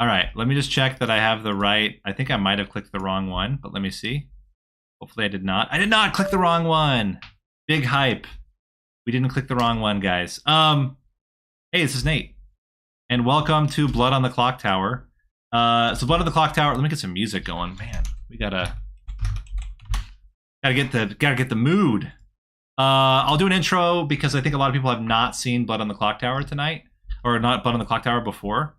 All right, let me just check that I have the right. I think I might have clicked the wrong one, but let me see. Hopefully I did not. I did not click the wrong one. Big hype. We didn't click the wrong one, guys. Hey, this is Nate, and welcome to Blood on the Clocktower. So Blood on the Clocktower. Let me get some music going, man. We gotta get the mood. I'll do an intro because I think a lot of people have not seen Blood on the Clocktower tonight, or not Blood on the Clocktower before.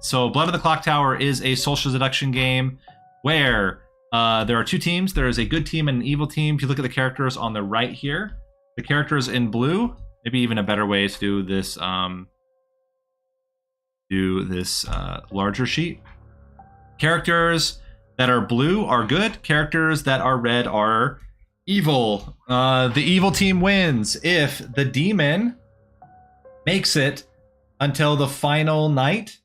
So Blood on the Clocktower is a social deduction game where there are two teams. There is a good team and an evil team. If you look at the characters on the right here, the characters in blue, maybe even a better way to do this larger sheet. Characters that are blue are good. Characters that are red are evil. The evil team wins if the demon makes it until the final night.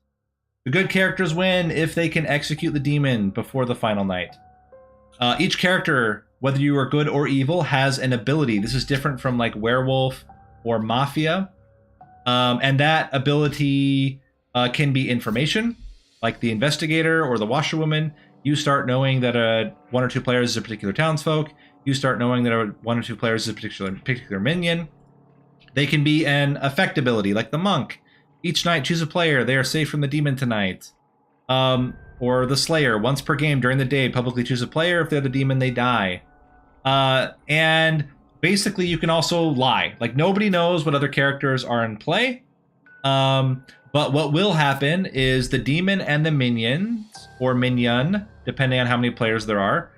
The good characters win if they can execute the demon before the final night. Each character, whether you are good or evil, has an ability. This is different from like werewolf or mafia. And that ability can be information, like the investigator or the washerwoman. You start knowing that one or two players is a particular townsfolk. You start knowing that one or two players is a particular minion. They can be an effect ability, like the monk. Each night, choose a player. They are safe from the demon tonight. Or the Slayer. Once per game during the day, publicly choose a player. If they're the demon, they die. And basically, you can also lie. Like, nobody knows what other characters are in play. But what will happen is the demon and the minions, or minion, depending on how many players there are,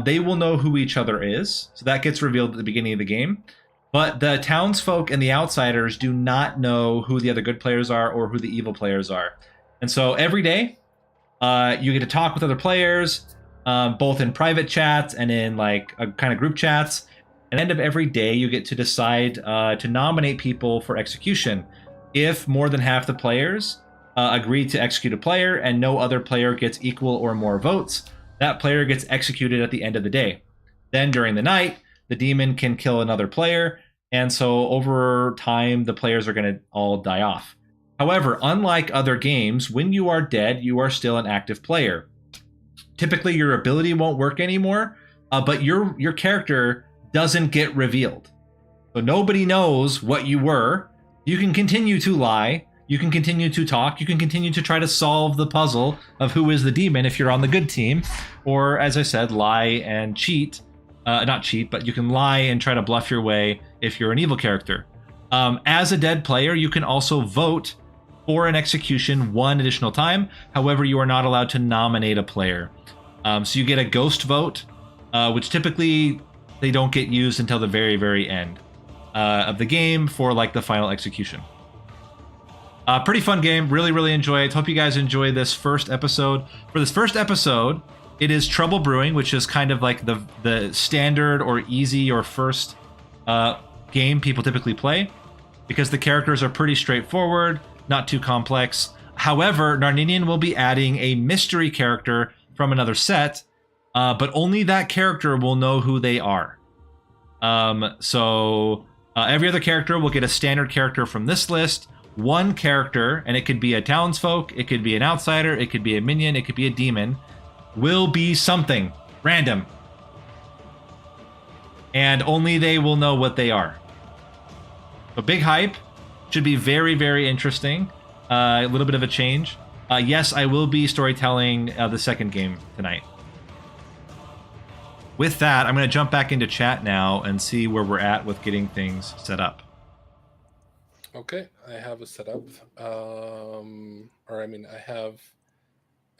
they will know who each other is. So that gets revealed at the beginning of the game. But the townsfolk and the outsiders do not know who the other good players are or who the evil players are. And so every day, you get to talk with other players, both in private chats and in like a kind of group chats. And at the end of every day, you get to decide to nominate people for execution. If more than half the players agree to execute a player and no other player gets equal or more votes, that player gets executed at the end of the day. Then during the night, the demon can kill another player, and so over time, the players are going to all die off. However, unlike other games, when you are dead, you are still an active player. Typically, your ability won't work anymore, but your character doesn't get revealed. So nobody knows what you were. You can continue to lie. You can continue to talk. You can continue to try to solve the puzzle of who is the demon if you're on the good team. Or, as I said, lie and cheat. Not cheat, but you can lie and try to bluff your way if you're an evil character. As a dead player, you can also vote for an execution one additional time. However, you are not allowed to nominate a player. So you get a ghost vote, which typically they don't get used until the very, very end of the game for like the final execution. Pretty fun game. Really, really enjoy it. Hope you guys enjoy this first episode. For this first episode, it is Trouble Brewing, which is kind of like the standard or easy or first game people typically play, because the characters are pretty straightforward, not too complex. However, Narninian will be adding a mystery character from another set, but only that character will know who they are. So every other character will get a standard character from this list. One character, and it could be a townsfolk, it could be an outsider, it could be a minion, it could be a demon, will be something random, and only they will know what they are. A big hype. Should be very, very interesting. A little bit of a change. Yes, I will be storytelling the second game tonight. With that, I'm going to jump back into chat now and see where we're at with getting things set up. Okay, I have a setup.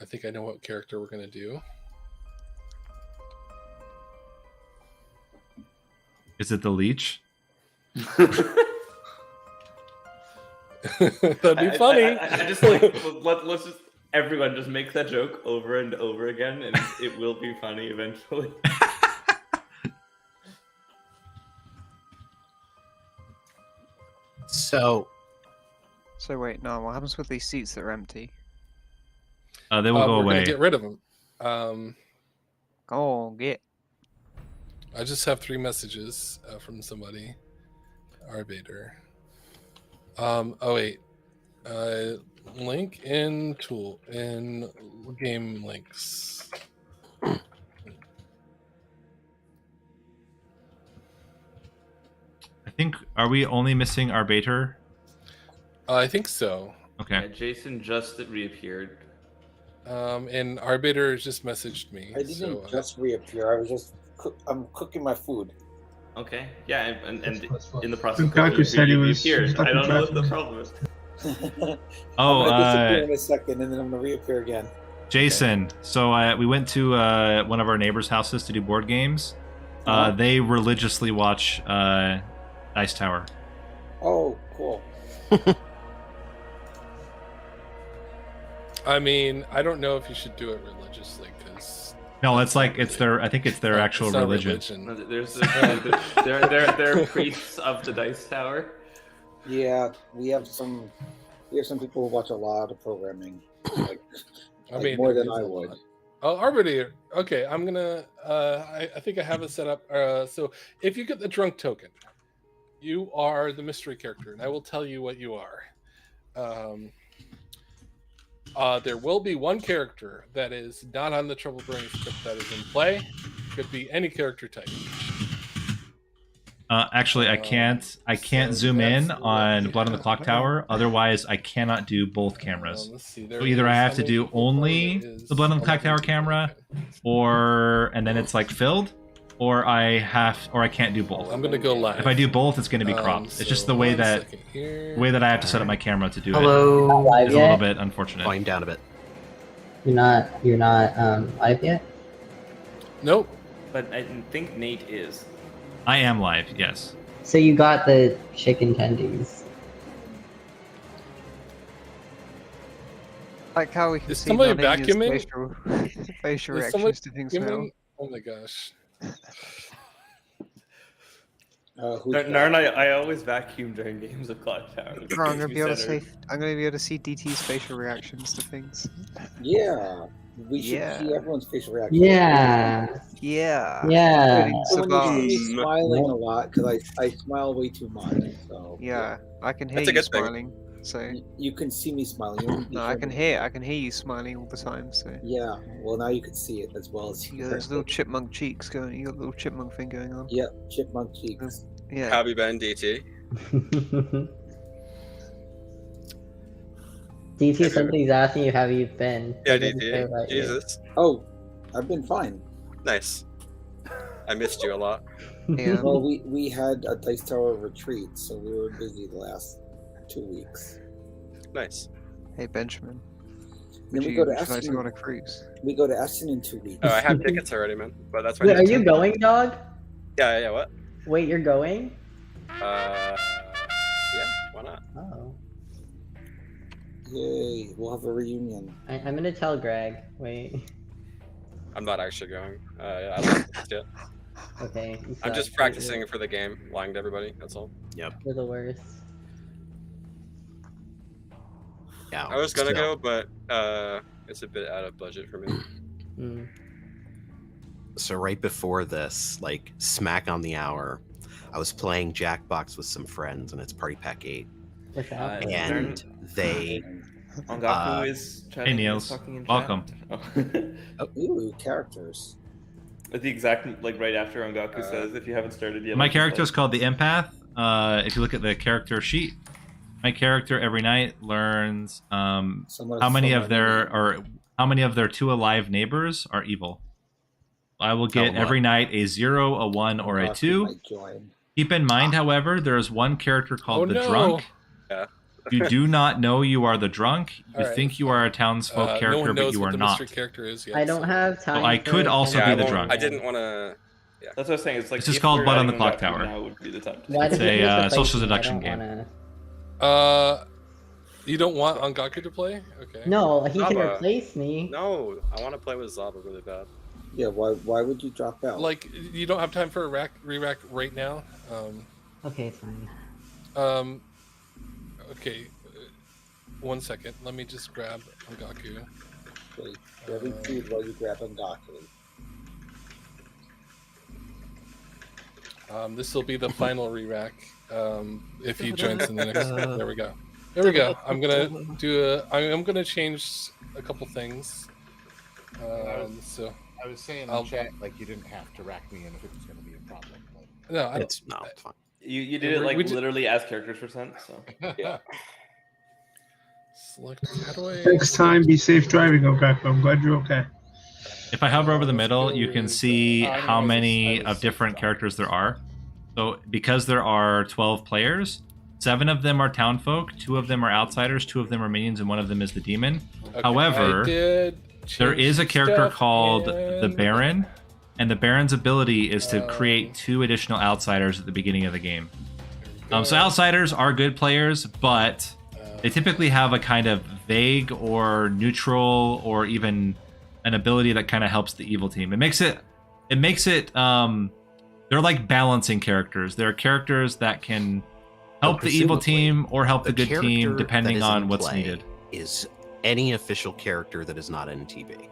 I think I know what character we're going to do. Is it the Leech? That'd be funny. I just like, let's just, everyone just make that joke over and over again, and it will be funny eventually. So wait, no. What happens with these seats that are empty? They will go we're away. Gonna get rid of them. Get. I just have 3 messages from somebody. Arbator. Oh wait. Link in tool in game links. I think, are we only missing our baiter? I think so. Okay. Yeah, Jason just reappeared. And Arbiter just messaged me. I didn't so, just reappear. I was just I'm cooking my food. Okay. Yeah, and in the process of Lukaku said he was reappeared. stuck I in don't know what the traffic. problem is. Oh, I'm gonna disappear in a second, and then I'm gonna reappear again. Jason. So we went to one of our neighbors' houses to do board games. Uh-huh. They religiously watch Dice Tower. Oh, cool. I mean, I don't know if you should do it religiously because No, it's like it's their. I think it's their actual it's not religion. No, there are priests of the Dice Tower. Yeah, we have some people who watch a lot of programming, like, more than I would. Oh, Arbiter. Okay, I'm gonna. I think I have it set up. So if you get the drunk token, you are the mystery character, and I will tell you what you are. There will be one character that is not on the Trouble Brewing script that is in play. Could be any character type. Actually, I can't. I can't so zoom in that's on what Blood on the we Clock have. Tower. Otherwise, I cannot do both cameras. Let's see. So either I have to do only the Blood on the Clock Tower camera, or and then it's like filled, or I can't do both. I'm gonna go live. If I do both, it's going to be cropped. It's just the way that I have to set up my camera to do Hello. Not it live is a little yet? bit unfortunate. Volume down a bit. You're not live yet? Nope. But I think Nate is. I am live. Yes. So you got the chicken tendies. Like how we can Is see somebody Narninian's vacuuming? facial Is somebody reactions to things now. vacuuming? Oh my gosh. Narn, I always vacuum during games of Clocktower. Bro, I'm gonna be able to see DT's facial reactions to things. Yeah, we should Yeah. see everyone's facial reaction. Yeah. Yeah. Yeah. Including So when you see Savage. me smiling a lot, because I smile way too much. So Yeah, I can hear That's a you good thing. smiling. So you can see me smiling. You don't no, I can hear you smiling all the time. So Yeah, well now you can see it as well as you got those little chipmunk cheeks going. You got a little chipmunk thing going on. Yeah, chipmunk cheeks. Yeah. How have you been, DT? DT, somebody's asking you how you've been. Yeah, They didn't say about DT. you. Jesus. Oh, I've been fine. Nice. I missed you a lot. Yeah. Well, we had a Dice Tower retreat, so we were busy the last 2 weeks. Nice. Hey Benjamin. Then Would we you go to like to Essen. go on a cruise? We go to Essen in 2 weeks. Oh, I have tickets already, man. But that's fine. Wait, are you going, dog? Yeah, what? Wait, you're going? Yeah, why not? Oh. Yay! We'll have a reunion. I'm gonna tell Greg. Wait. I'm not actually going. I don't know yet. Okay. you I'm suck. just practicing for the game, lying to everybody. That's all. Yep. You're the worst. Yeah. I was gonna go, but it's a bit out of budget for me. Hmm. So right before this, like smack on the hour, I was playing Jackbox with some friends, and it's Party Pack 8, What's up? and they Ongaku is Hey chatting, Niels, talking in chat. welcome. Ooh, characters. At the exact right after Ongaku says, if you haven't started yet. My just character is like- called the Empath. If you look at the character sheet, my character every night learns how many of their 2 alive neighbors are evil. I will get every night a 0, a 1, or a 2. Keep in mind, however, there is one character called the Drunk. Yeah. You do not know you are the drunk. You Alright. think you are a townsfolk No character, one but knows you what are the not. mystery character is yet. I don't have time. So I for could also any be Yeah, the I, drunk. I didn't want to. That's what I was saying. It's like This is if called we're Blood on adding the Clock Ongaku, Tower. Now would be the time. Why It's did you a use the social fighting? I deduction don't game. wanna- You don't want Ongaku to play? Okay. No, he can Zaba. replace me. No, I want to play with Zaba really bad. Yeah, why would you drop out? Like, you don't have time for a re-rack right now. Okay, fine. Okay. 1 second. Let me just grab Ongaku. Okay, grabbing food while you grab Ongaku. This will be the final re-rack. If he joins in the next. There we go. There we go. I'm gonna change a couple things. So I was saying in I'll- chat, like, you didn't have to rack me in if it was going to be a problem. But... no, I don't, It's fine. You did it like We did- literally as characters percent. So yeah. select. How do I? Next time, be safe driving, Okaku. I'm glad you're okay. If I hover over the Let's middle, go you can with, see I how was- many I was of different so characters there are. So because there are 12 players, 7 of them are townfolk, 2 of them are outsiders, 2 of them are minions, and 1 of them is the demon. Okay, However, I did There change is a character stuff called the and- Baron, and the Baron's ability is to create 2 additional outsiders at the beginning of the game. So outsiders are good players, but they typically have a kind of vague or neutral or even an ability that kind of helps the evil team. It makes it they're like balancing characters. They're characters that can help the evil team or help the good team character depending that is in on what's play needed. Is any official character that is not NTB.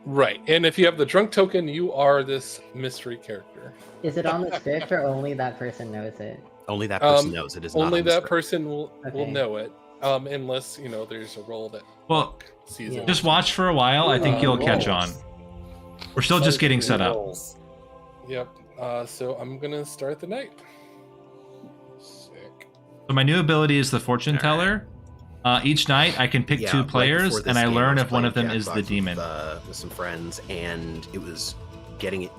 Right, and if you have the drunk token, you are this mystery character. Is it on the script or only that person knows it? Only that person knows it is not Only on the that script. person will Okay. know it, unless there's a role that Well, sees Yeah. it. just watch for a while. I think you'll catch on. We're still just getting set up. Yep. So I'm gonna start the night. Sick. So my new ability is the fortune teller. Each night I can pick Yeah, 2 right players, before this and I game, learn was if one of playing them is the Jackbox demon. with some friends, and it was getting it.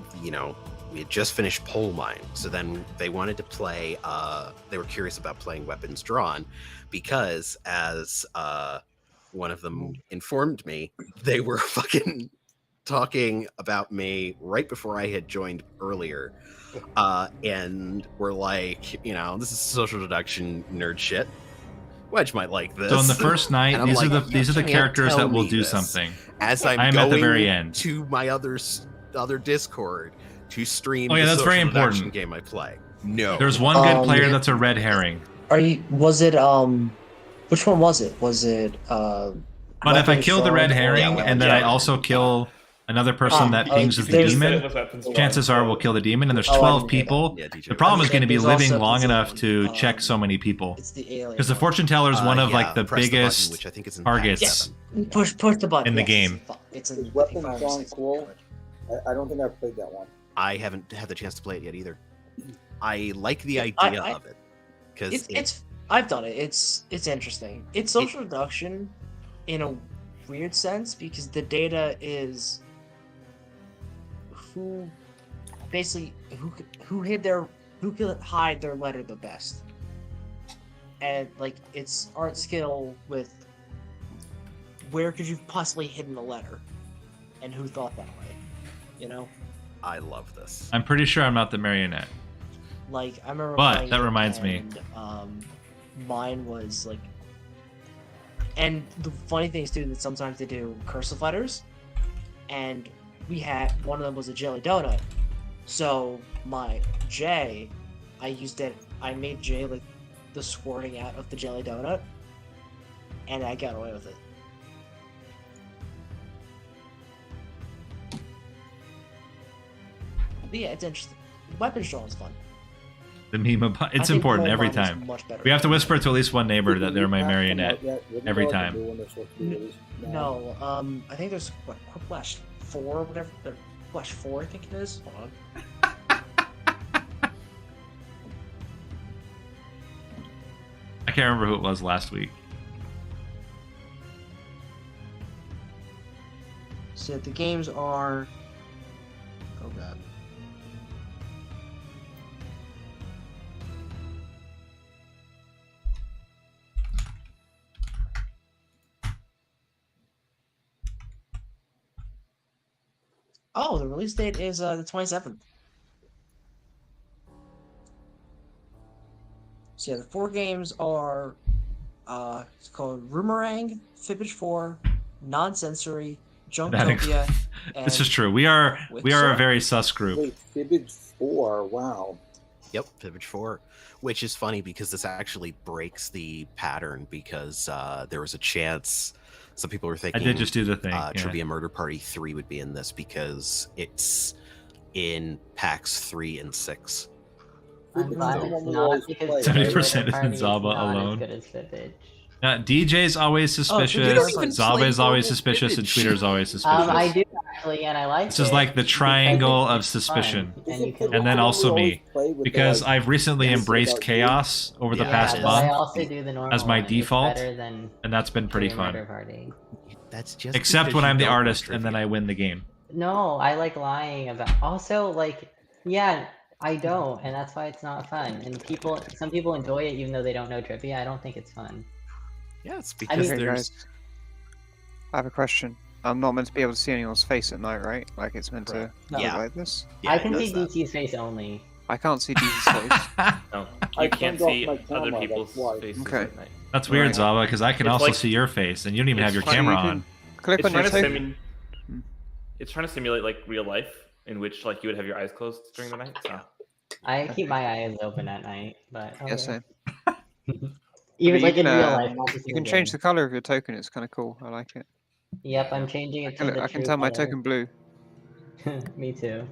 We had just finished Pole Mine, so then they wanted to play. They were curious about playing Weapons Drawn, because as one of them informed me, they were fucking talking about me right before I had joined earlier, and were like, this is social deduction nerd shit. Wedge might like this. So on the first night, And I'm these like, are the "You can't characters tell that will me do this." something. As I'm I am going at the very end. to my other Discord to stream. Oh, yeah, the that's very social deduction important. game I play. No, There's one good player that's a red herring. Was it which one was it? Was it But if I kill the red herring and then I also kill another person that pings as the there's- demon, chances are we'll kill the demon. And there's 12 people. Yeah, DJ. The problem is going to be There's living also- long enough to check so many people. It's the alien. Because the fortune teller is one of Yeah, like the press button, biggest which I think is in targets. Pack 7. Push the button in the yes. game. It's Is in Weapons I think Drawn 5 or 6. cool? I don't think I've played that one. I haven't had the chance to play it yet either. I like the idea I- of it because It's I've done it. It's interesting. It's social deduction in a weird sense because the data is who could hide their letter the best, and like it's art skill with where could you possibly hidden a letter, and who thought that way, I love this. I'm pretty sure I'm not the marionette. Like I remember. But playing that it, reminds me. and, mine was like, and the funny thing is too that sometimes they do cursive letters, and we had one of them was a jelly donut, so my J, I made J like the squirting out of the jelly donut, and I got away with it. But yeah, it's interesting. Weapons drawing is fun. The meme about it's I think important Pole every Mine is time. much better. We have to whisper to at least one neighbor that they're my Didn't marionette. come out yet. Wouldn't every know what time. to do when they're supposed to be released. No, I think there's what Quiplash 4, whatever. Quiplash 4, I think it is. Hold on. I can't remember who it was last week. So the games are. Oh god. Oh, the release date is the 27th. So yeah, the 4 games are it's called Rumerang, Fibbage 4, Nonsensory, Junktopia, and This is true. We are a Witcher. very sus group. Wait, Fibbage 4, wow. Yep, Fibbage 4, which is funny because this actually breaks the pattern because there was a chance some people were I thinking did just do the thing. yeah. Trivia Murder Party 3 would be in this because it's in packs 3 and 6. I'm glad the one it's we not always because play, 70% is Party in Zaba not alone. as good as Fibbage. DJ's always you suspicious. don't even Zaba play is always normal suspicious, and Fibbage. Tweeter's always suspicious. I do actually, and I like This is like the triangle of suspicion. And you can And then also me, because I've recently Yes. embraced About you. chaos over the Yeah, past but I month, also do the normal as my one, and default, It's better than and that's been pretty doing fun. Murder Party. That's just Except because when you I'm the don't know artist and then trivia. I win the game. No, I like lying about. Also, like, yeah, I don't, and that's why it's not fun. And some people enjoy it even though they don't know trivia. I don't think it's fun. Yeah, it's I because mean- Okay, there's. guys. I have a question. I'm not meant to be able to see anyone's face at night, right? Like it's meant to No. look Yeah. like this. Yeah, I it can does see that. DT's face only. I can't see DJ's face. No, I you can't turned off see my other camera, people's that's why. faces Okay. at night. That's weird, Right. Zaba, because I can It's also like- see your face, and you don't even have your it's funny, camera you can- on. Click It's on your trying to token. it's trying to simulate like real life, in which like you would have your eyes closed during the night. So. I keep my eyes open at night, but Yeah, okay. same. Even But like you in can, real life, not just You in can the change game. the color of your token. It's kind of cool. I like it. Yep, I'm changing it to the I can true turn my color. token blue. Me too.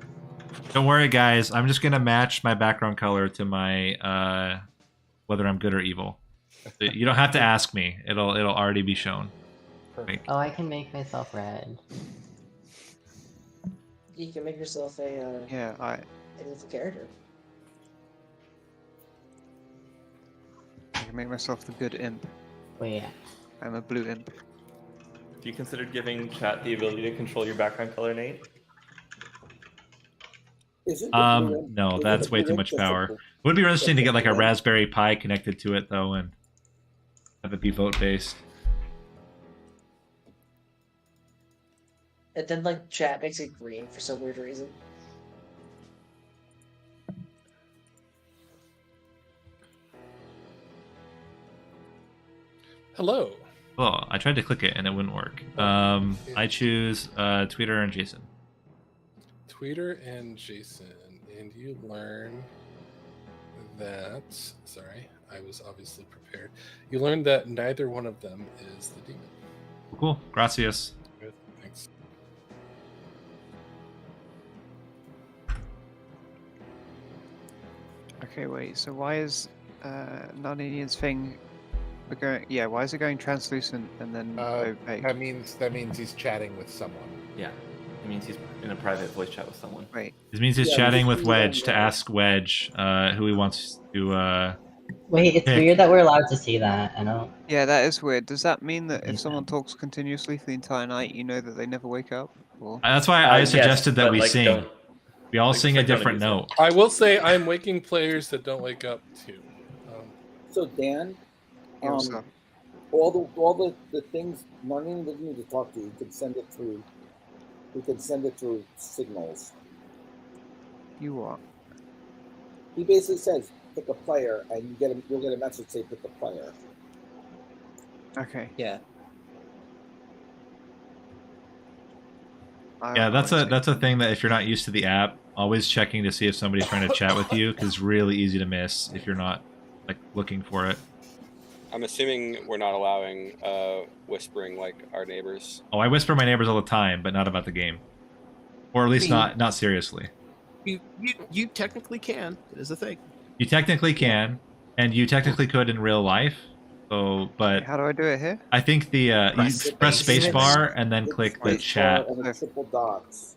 Don't worry, guys. I'm just gonna match my background color to my whether I'm good or evil. You don't have to ask me. It'll already be shown. Perfect. Oh, I can make myself red. You can make yourself a Yeah, different character. I can make myself the good imp. Wait, I'm a blue imp. Have you considered giving chat the ability to control your background color, Nate? Is it the blue imp? No, Is it that's the way blue too imp much that's power. a- It would be interesting to that's get like a blue imp? Raspberry Pi connected to it though, and have it be vote based. And then like chat makes it green for some weird reason. Hello. Oh, I tried to click it and it wouldn't work. I choose Tweeter and Jason. Tweeter and Jason, and you learn that. Sorry, I was obviously prepared. You learn that neither one of them is the demon. Cool. Gracias. Good, thanks. Okay, wait. So why is Narninian's thing? Yeah, why is it going translucent and then opaque? That means he's chatting with someone. Yeah, it means he's in a private voice chat with someone. Wait, This means he's Yeah, chatting this with is Wedge on to the- ask Wedge who he wants to. wait, it's Pick. weird that we're allowed to see that. I don't. yeah, that is weird. Does that mean that Yeah. if someone talks continuously for the entire night, you know that they never wake up? Or... That's why I Yes, suggested that but, we like, sing. don't- We all like, sing a click on it different yourself. note. I will say I'm waking players that don't wake up too. So Dan, Yeah, what's up? all the things Narninian doesn't need to talk to you. You could send it through. We could send it through signals. You what? He basically says pick a player, and you'll get a message say pick a player. Okay. Yeah. Yeah, that's a thing that if you're not used to the app, always checking to see if somebody's trying to chat with you, because it's really easy to miss if you're not like looking for it. I'm assuming we're not allowing whispering like our neighbors. Oh, I whisper my neighbors all the time, but not about the game, or at least not seriously. You technically can. It is a thing. You technically can, and you technically could in real life. So, but How do I do it here? I think the Press you press space. spacebar and then It's click the space chat. bar and the triple dots.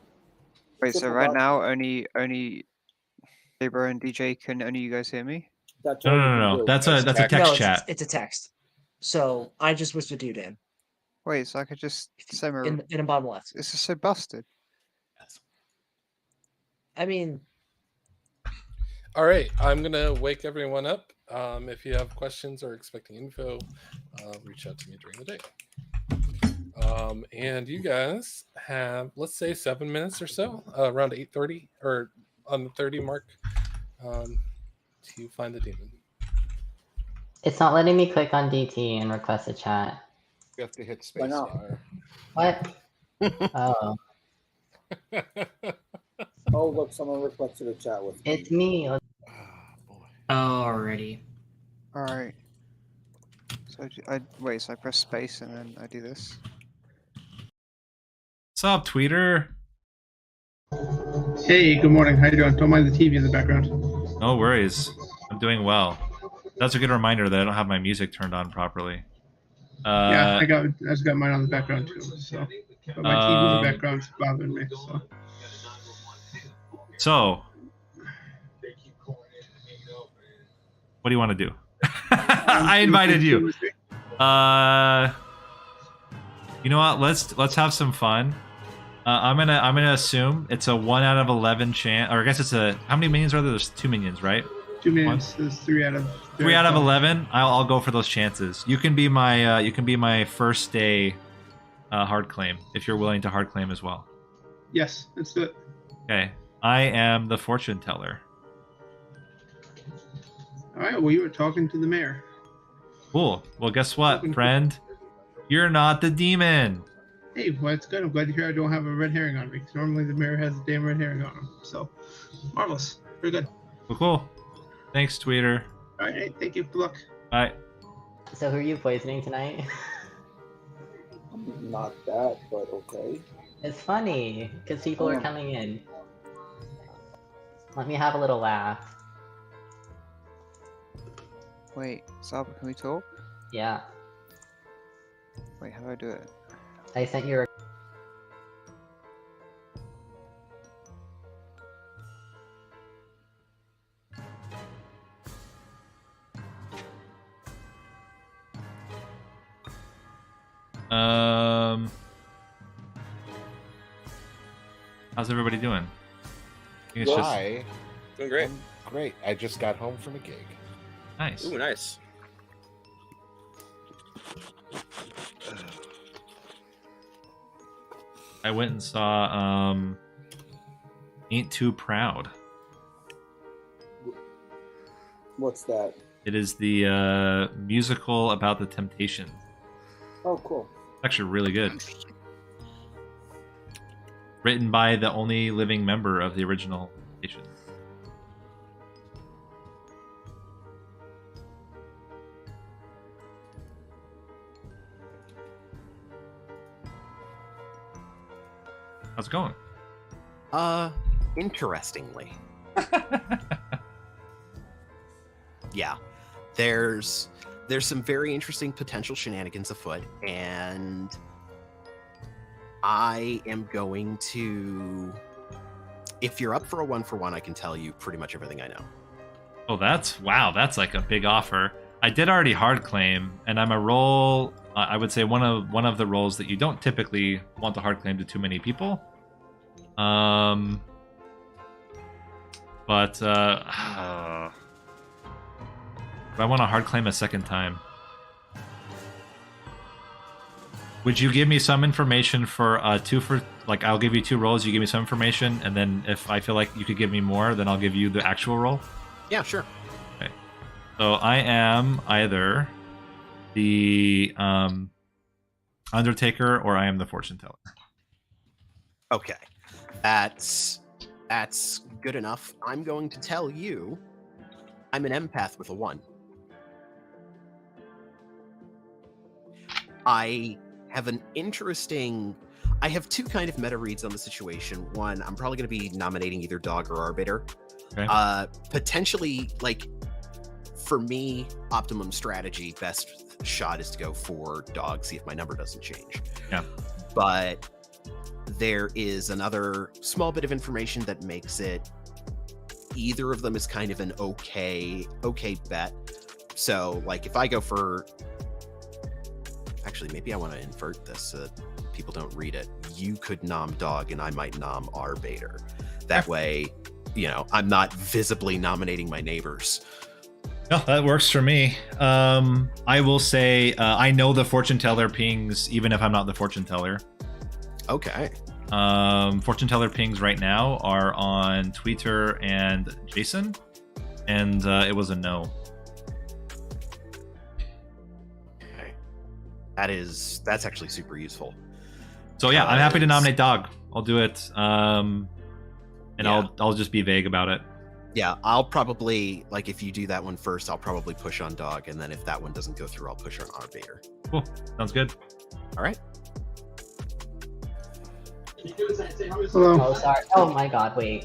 Wait, so Triple right dot- now only Gabriel and DJ can only you guys hear me? That's No, all no, you no, can no. do. That's a Text. text No, chat. it's a text. So I just whispered you, Dan, Wait, so I could just say my. in the bottom left. This is so busted. I mean, All right, I'm gonna wake everyone up. If you have questions or expecting info, reach out to me during the day. And you guys have, let's say, 7 minutes or so, around 8:30 or on the 30 mark, to find the demon. It's not letting me click on DT and request a chat. You have to hit Why not? spacebar. What? Oh, Oh, look, someone requested a chat with me. it's me. Ah, boy. Alrighty. All right. So I wait. So I press space and then I do this. What's up, Tweeter? Hey, good morning. How you doing? Don't mind the TV in the background. No worries. I'm doing well. That's a good reminder that I don't have my music turned on properly. Yeah, I just got mine on the background too. So, but my TV in the background's bothering me. So, what do you want to do? I invited you. You know what? Let's have some fun. I'm gonna assume it's a 1 out of 11 chance, or I guess it's a, how many minions are there? There's 2 minions, right? 2 minions. There's 3 out of 3 out of 11. I'll go for those chances. You can be my first day hard claim if you're willing to hard claim as well. Yes, let's do it. Okay, I am the fortune teller. All right. Well, you were talking to the mayor. Cool. Well, guess what, friend? You're not the demon. Hey, well, it's good. I'm glad to hear I don't have a red herring on me. Normally, the mayor has a damn red herring on him. So, marvelous. Very good. Cool. Thanks, Tweeter. All right. Thank you. Good luck. Bye. So who are you poisoning tonight? Not that, but okay. It's funny, because people are coming in. Let me have a little laugh. Wait, Saba, can we talk? Yeah. Wait, how do I do it? I sent you a... How's everybody doing? I think it's just Hi. Doing great. Great. I just got home from a gig. nice. Ooh, nice. I went and saw Ain't Too Proud. What's that? It is the musical about the Temptations. Oh, cool. Actually really good. Written by the only living member of the original Temptations. How's it going? Interestingly. Yeah. There's some very interesting potential shenanigans afoot, and I am going to, if you're up for a 1-for-1, I can tell you pretty much everything I know. Oh, that's like a big offer. I did already hard claim, and I'm a role. I would say one of the roles that you don't typically want to hard claim to too many people. But I want to hard claim a second time. Would you give me some information for I'll give you 2 roles, you give me some information, and then if I feel like you could give me more, then I'll give you the actual role? Yeah, sure. Okay. So I am either the Undertaker or I am the Fortune Teller. Okay. That's good enough. I'm going to tell you I'm an empath with a 1. I have I have 2 kind of meta reads on the situation. One, I'm probably going to be nominating either Dog or Arbiter. Okay. Potentially, for me, optimum strategy, best shot is to go for Dog, see if my number doesn't change. Yeah. But there is another small bit of information that makes it either of them is kind of an okay bet. So, if I go for... Actually, maybe I want to invert this so that people don't read it. You could nom Dog and I might nom Arbiter. That way, I'm not visibly nominating my neighbors. No, that works for me. I will say I know the Fortune Teller pings even if I'm not the Fortune Teller. Okay. Fortune Teller pings right now are on Twitter and Jason, and it was a no. Okay. That's actually super useful. So yeah, I'm happy to nominate Dog. I'll do it. And yeah. I'll just be vague about it. Yeah, I'll probably, if you do that one first, I'll probably push on Dog, and then if that one doesn't go through, I'll push on Arbiter. Cool. Sounds good. All right. Hello. Oh, sorry. Oh my god, wait.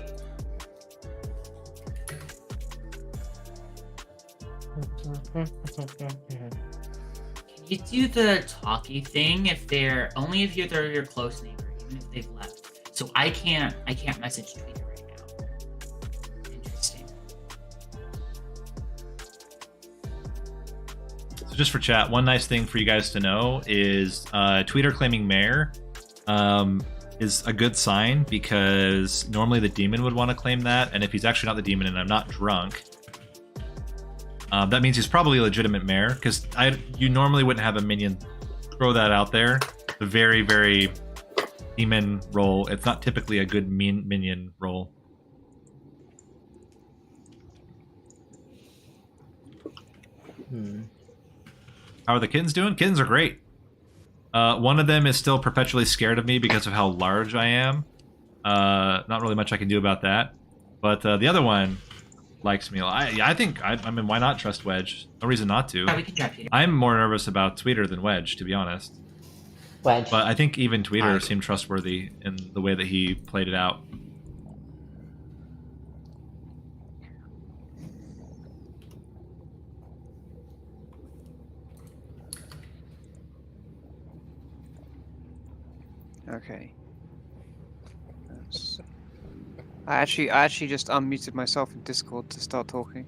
Can you do the talkie thing if they're only if they're your close neighbor, even if they've left? So I can't message Twitter right now. Interesting. So just for chat, one nice thing for you guys to know is Tweeter claiming mayor is a good sign, because normally the demon would want to claim that, and if he's actually not the demon and I'm not drunk, that means he's probably a legitimate mayor, because you normally wouldn't have a minion throw that out there. The very, very demon roll. It's not typically a good minion roll. How are the kittens doing? Kittens are great. One of them is still perpetually scared of me because of how large I am. Not really much I can do about that. But the other one likes me. I think, I mean, why not trust Wedge? No reason not to. I'm more nervous about Tweeter than Wedge, to be honest. Wedge. But I think even Tweeter seemed trustworthy in the way that he played it out. Okay. I actually just unmuted myself in Discord to start talking.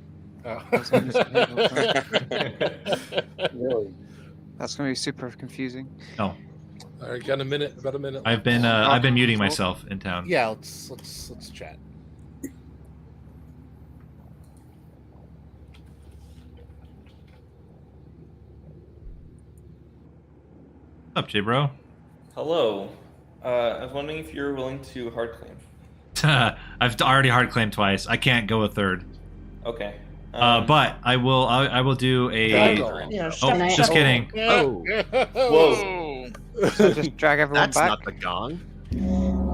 Really? That's gonna be super confusing. No. All right, got about a minute. I've been muting myself in town. Yeah, let's chat. What's up, J-Bro? Hello. I was wondering if you're willing to hard claim. I've already hard claimed twice. I can't go a third. Okay. But I will do a. Just kidding. Whoa. So just drag everyone That's back. not the gong.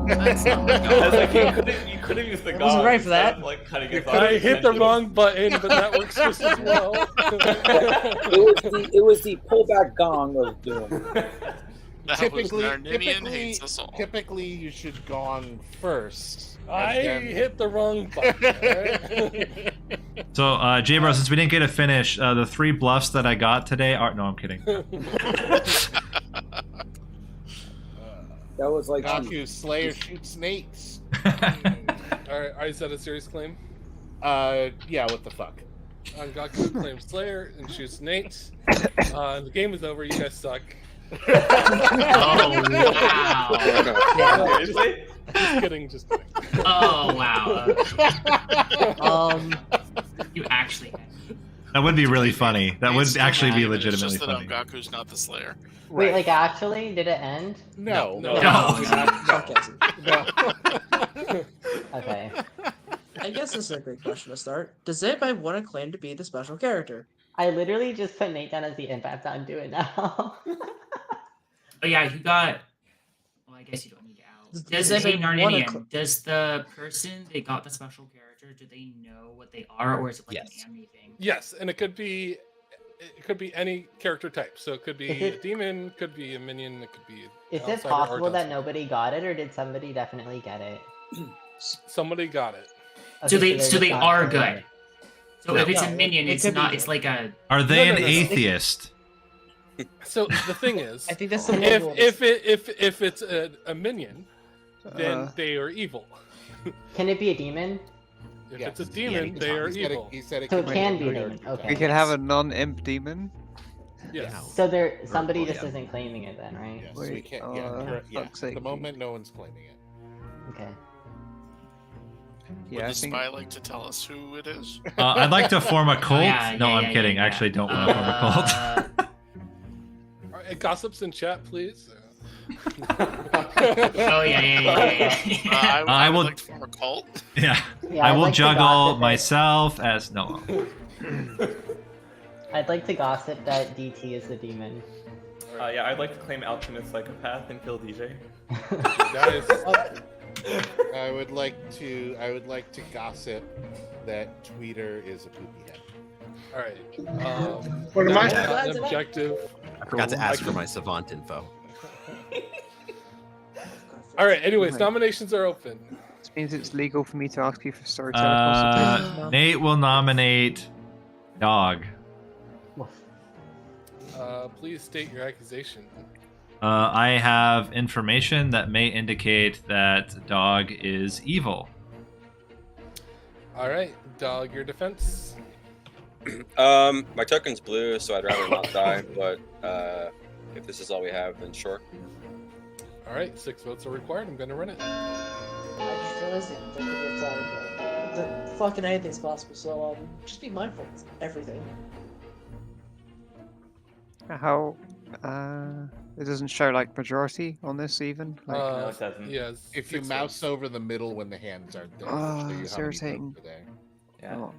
That's not the gong. You could have used the gong. I wasn't ready for that. Like cutting it I hit the wrong button, but that works just as well. It was the pullback gong of doom. Typically, you should gong first. I hit the wrong button. So, J-Bro, since we didn't get to finish, the 3 bluffs that I got today are... No, I'm kidding. That was like... Gaku, Slayer shoots snakes. Alright, is that a serious claim? Yeah, what the fuck? Gaku claims Slayer and shoots Nate. The game is over, you guys suck. Oh wow! Seriously? Just kidding. Oh wow! You actually. That would be really funny. That would actually be It's legitimately just that funny. Gaku's not the Slayer. Wait, like actually, did it end? No. Okay. I guess this is a great question to start. Does anybody want to claim to be the special character? I literally just put Nate down as the impact. I'm doing now. Oh yeah, you got. Well, I guess you don't need to out. Does it say Narninian? Does the person they got the special character? Do they know what they are, or is it like an anime thing? Yes, and it could be any character type. So it could be a demon, could be a minion, it could be. Is it possible that nobody got it, or did somebody definitely get it? Somebody got it. Okay, so they are good. So if it's a minion, it's not. It's like a. Are they an atheist? So the thing is, I think that's the if it's a minion, then they are evil. Can it be a demon? If it's a demon, they are evil. He said it So it can be a demon. Okay. We can have a non-imp demon. Yes. So somebody just isn't claiming it then, right? Yes, we can't. At the moment, no one's claiming it. Okay. Would the spy like to tell us who it is? I'd like to form a cult. I'm kidding. Yeah. I actually don't want to form a cult. All right, gossips in chat, please. Oh yeah. I would like to form a cult. Yeah. Yeah, I I'd will like to juggle gossip myself as no. I'd like to gossip that DT is the demon. Yeah, I'd like to claim Alchemist Psychopath and kill DJ. Guys. I would like to gossip that Tweeter is a poopy head. All right. What am I? An objective. I forgot to ask for my savant info. All right. Anyways, nominations are open. This means it's legal for me to ask you for storyteller consultation. Nate will nominate Dog. Please state your accusation. I have information that may indicate that dog is evil. All right, dog, your defense. My token's blue, so I'd rather not die. But if this is all we have, then sure. All right, 6 votes are required. I'm gonna run it. I just realized it. Don't think it's the fucking anything's possible. So just be mindful of everything. How? It doesn't show like majority on this even. Like, No, it doesn't. Yes. If you mouse over the middle when the hands aren't there, it'll show you it's how many irritating. votes are there. Yeah. oh.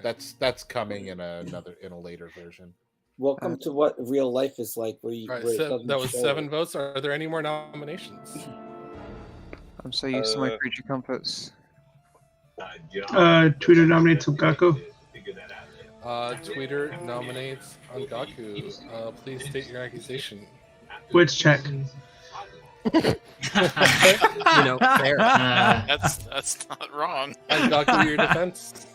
Yeah. That's coming in a later version. Welcome to what real life is like. Where you, All right, where it so doesn't that was show 7 votes. Are there any more nominations? I'm so used to my creature comforts. Twitter nominates Lukaku. Tweeter nominates Angaku. Please state your accusation. Which check? Fair. That's not wrong. Angaku, your defense.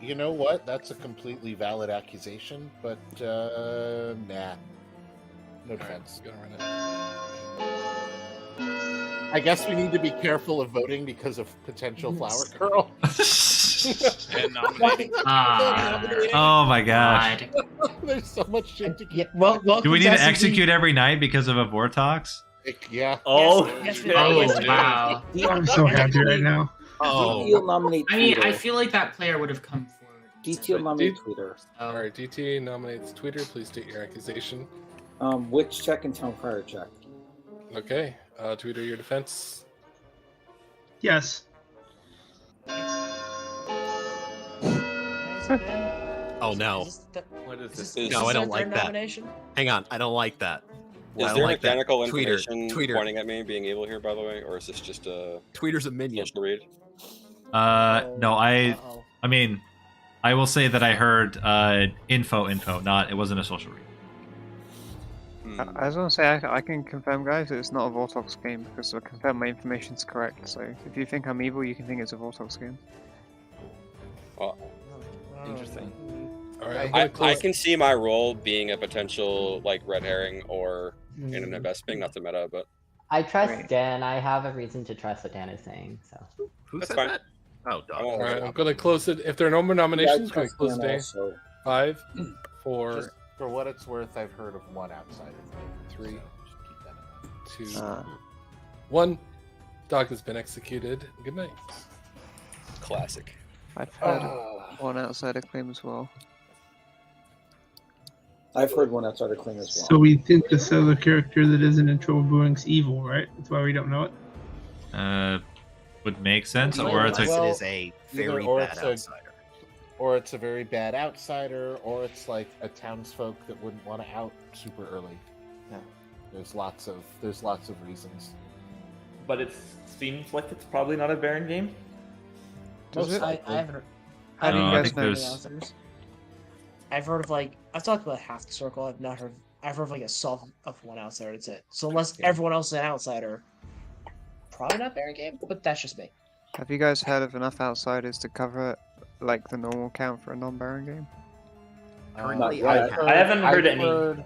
You know what? That's a completely valid accusation, but nah. No defense. I guess we need to be careful of voting because of potential flower girl. And nominating. Oh my gosh. There's so much shit to keep. Do we need to execute every night because of a Vortox? Yeah. Oh, Yes, Wow. I'm so happy right now. DTL nominate I mean, I Tweeter. feel like that player would have come forward. DTL nominate Tweeter. All right, DT nominates Tweeter. Please state your accusation. Which check and town crier check? Okay, Tweeter, your defense. Yes. Oh no. What is this? No, I don't like that. Hang on, I don't like that. Is I don't there like that. mechanical Tweeter, information Tweeter. pointing at me being evil here, by the way, or is this just a Tweeter's a minion. social read? No, I mean, I will say that I heard info, not, it wasn't a social read. I was going to say, I can confirm, guys, that it's not a Vortox game because I confirm my information's correct. So if you think I'm evil, you can think it's a Vortox game. Well, Interesting. All right, I can see my role being a potential like red herring or in an investment, not the meta, but I trust Dan. I have a reason to trust what Dan is saying. So Who That's said fine. that? Oh, dog. All right, I'm gonna close it. If there are no more nominations, Yeah, can we close the day? also. 5, 4, Just for what it's worth, I've heard of one outsider. 3, So just keep that in mind. 2, 1. Dog has been executed. Good night. classic. I've heard one outsider claim as well. I've heard one outsider claim as well. So we think this other character that isn't in Trouble Brewing's evil, right? That's why we don't know it. Would make sense, Well, or it's a well, It is a very or bad it's a- outsider. Or it's a very bad outsider, or it's like a townsfolk that wouldn't want to out super early. Yeah. There's lots of reasons. But it seems like it's probably not a Baron game. I haven't. How do you I guys think know? there's- I've heard of like I've talked about half the circle. I've not heard. I've heard of like a solve of one outsider. That's it. So unless everyone else is an outsider, probably not Baron game. But that's just me. Have you guys heard of enough outsiders to cover like the normal count for a non-Baron game? Currently, Not yet. I haven't heard any.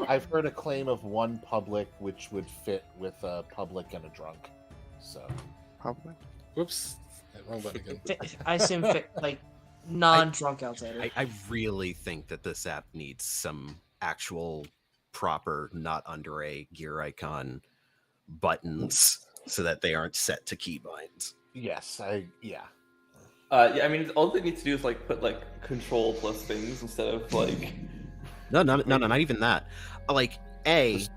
I've heard a claim of one public, which would fit with a public and a drunk. So Public. Whoops. Wrong button again. I assume like non-drunk outsider. I really think that this app needs some actual proper, not under a gear icon buttons so that they aren't set to keybinds. yes, Yeah, I mean, all they need to do is like put like control plus things instead of like. No, not even that. Like the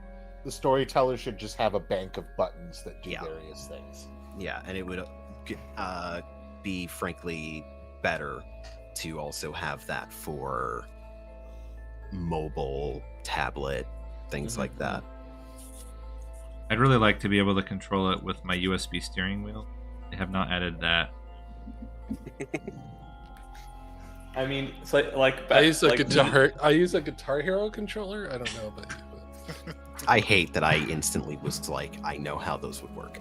storyteller should just have a bank of buttons that do various things. Yeah, and it would be frankly better to also have that for mobile, tablet, things like that. I'd really like to be able to control it with my USB steering wheel. They have not added that. I mean, it's like I use a guitar. I use a Guitar Hero controller. I don't know about you. But... I hate that I instantly was like, I know how those would work.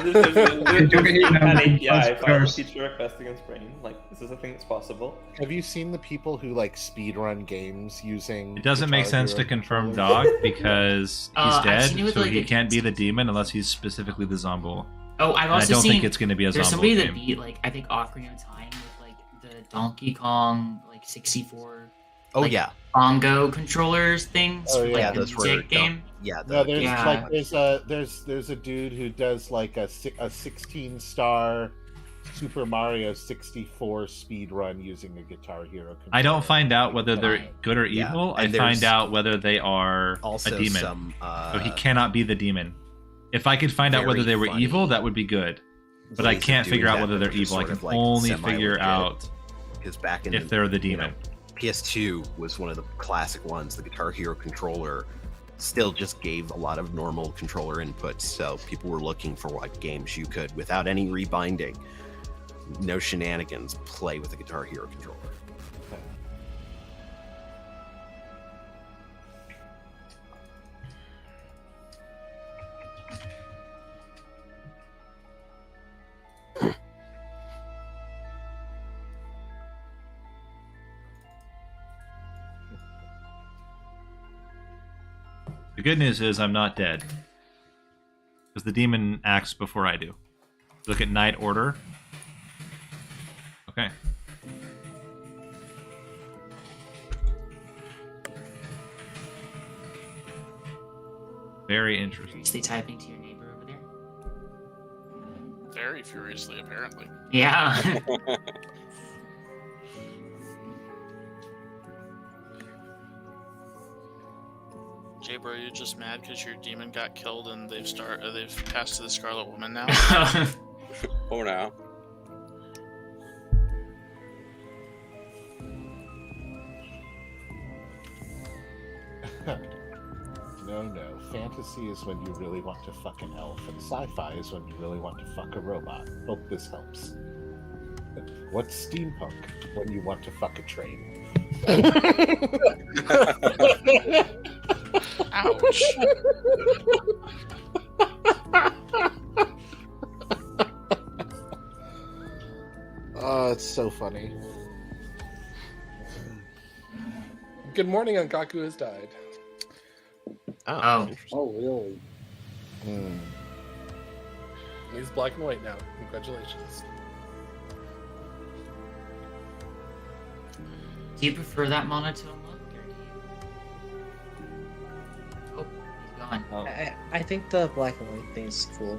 There's an API, file First. feature request against Brain. Like, this is a thing that's possible. Have you seen the people who like speedrun games using? It doesn't make Guitar sense to Hero confirm controllers? Dog because he's I've dead, seen it with, so like, he a- can't be the demon unless he's specifically the Zombo. Oh, I've And I also don't seen. think it's going to be a There's Zombo somebody that game. beat like I think Ocarina of Time with like the Donkey Kong like 64. Oh like, yeah, bongo controllers things Oh, for yeah, like the those were music game. yeah. No, there's Yeah. like there's a dude who does like a 16-star Super Mario 64 speed run using a Guitar Hero controller. I don't find out whether they're good or Yeah, evil. I and find there's out whether they are also a demon. some, So he cannot be the demon. If I could find out whether they very were funny evil, that would be good. But I ways of can't doing figure out that whether that they're are just evil. I sort can of, like, only figure semi-legit. out Because back in if they're the you demon. know, PS2 was one of the classic ones. The Guitar Hero controller still just gave a lot of normal controller inputs, so people were looking for what games you could, without any rebinding, no shenanigans, play with the Guitar Hero controller. The good news is I'm not dead. Because the demon acts before I do. Look at Night Order. Okay. Very interesting. Furiously typing to your neighbor over there. Very furiously, apparently. Yeah. Jay, bro, you're just mad because your demon got killed and they've passed to the Scarlet Woman now. Oh no. No. Fantasy is when you really want to fuck an elf, and sci-fi is when you really want to fuck a robot. Hope this helps. What's steampunk? When you want to fuck a train. Ouch. Oh, it's so funny. Good morning, Angaku has died. Oh. Oh, really? He's black and white now. Congratulations. Do you prefer that monotone look, or do you? Oh, he's gone. Oh. I think the black and white thing is cool.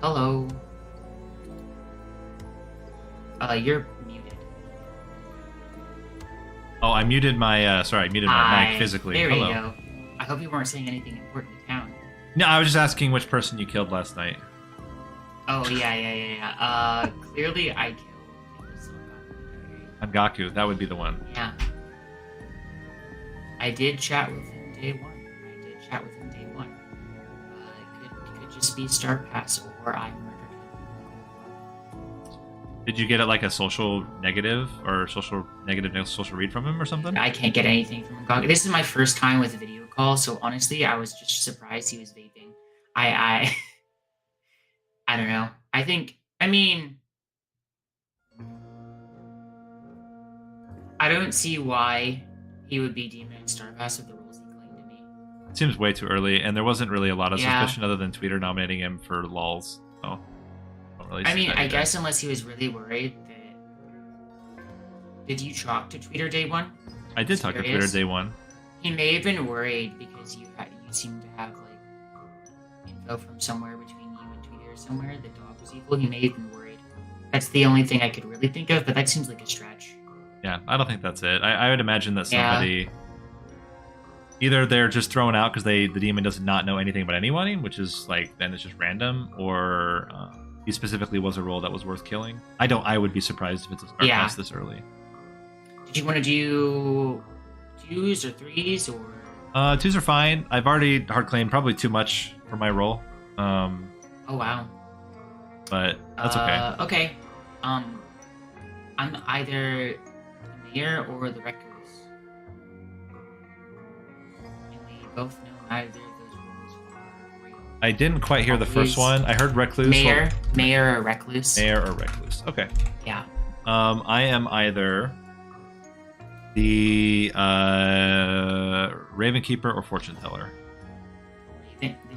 Hello. You're muted. Oh, I muted my sorry, I muted my mic physically. There Hello. we go. I hope you weren't saying anything important to town. No, I was just asking which person you killed last night. Oh yeah. Clearly I killed Angaku, that would be the one. Yeah. I did chat with him day one. It could just be Star Pass or I murdered him. Did you get it like a social negative or social read from him or something? I can't get anything from Gog. This is my first time with a video call, so honestly, I was just surprised he was vaping. I don't know. I don't see why he would be deemed a Star Pass with the rules he claimed to me. It seems way too early, and there wasn't really a lot of Yeah. suspicion other than Twitter nominating him for lulz. So, don't really see that I either. guess unless he was really worried that. Did you talk to Twitter day one? I did talk to Twitter Curious. day one. He may have been worried because you seemed to have like info from somewhere between you and Twitter somewhere. The dog was evil. He may have been worried. That's the only thing I could really think of, but that seems like a stretch. Yeah, I don't think that's it. I would imagine that Yeah. somebody either they're just thrown out because the demon does not know anything about anyone, which is like then it's just random, or he specifically was a role that was worth killing. I would be surprised if it's a Star Yeah. Pass this early. Did you want to do 2s or 3s or? 2s are fine. I've already hard claimed probably too much for my role. Oh wow. But that's okay. Okay. I'm either the mayor or the recluse. And we both know neither of those rules are real. I didn't quite hear the first Always one. I heard recluse. Mayor or recluse. Mayor or recluse. Okay. Yeah. I am either the Raven Keeper or Fortune Teller.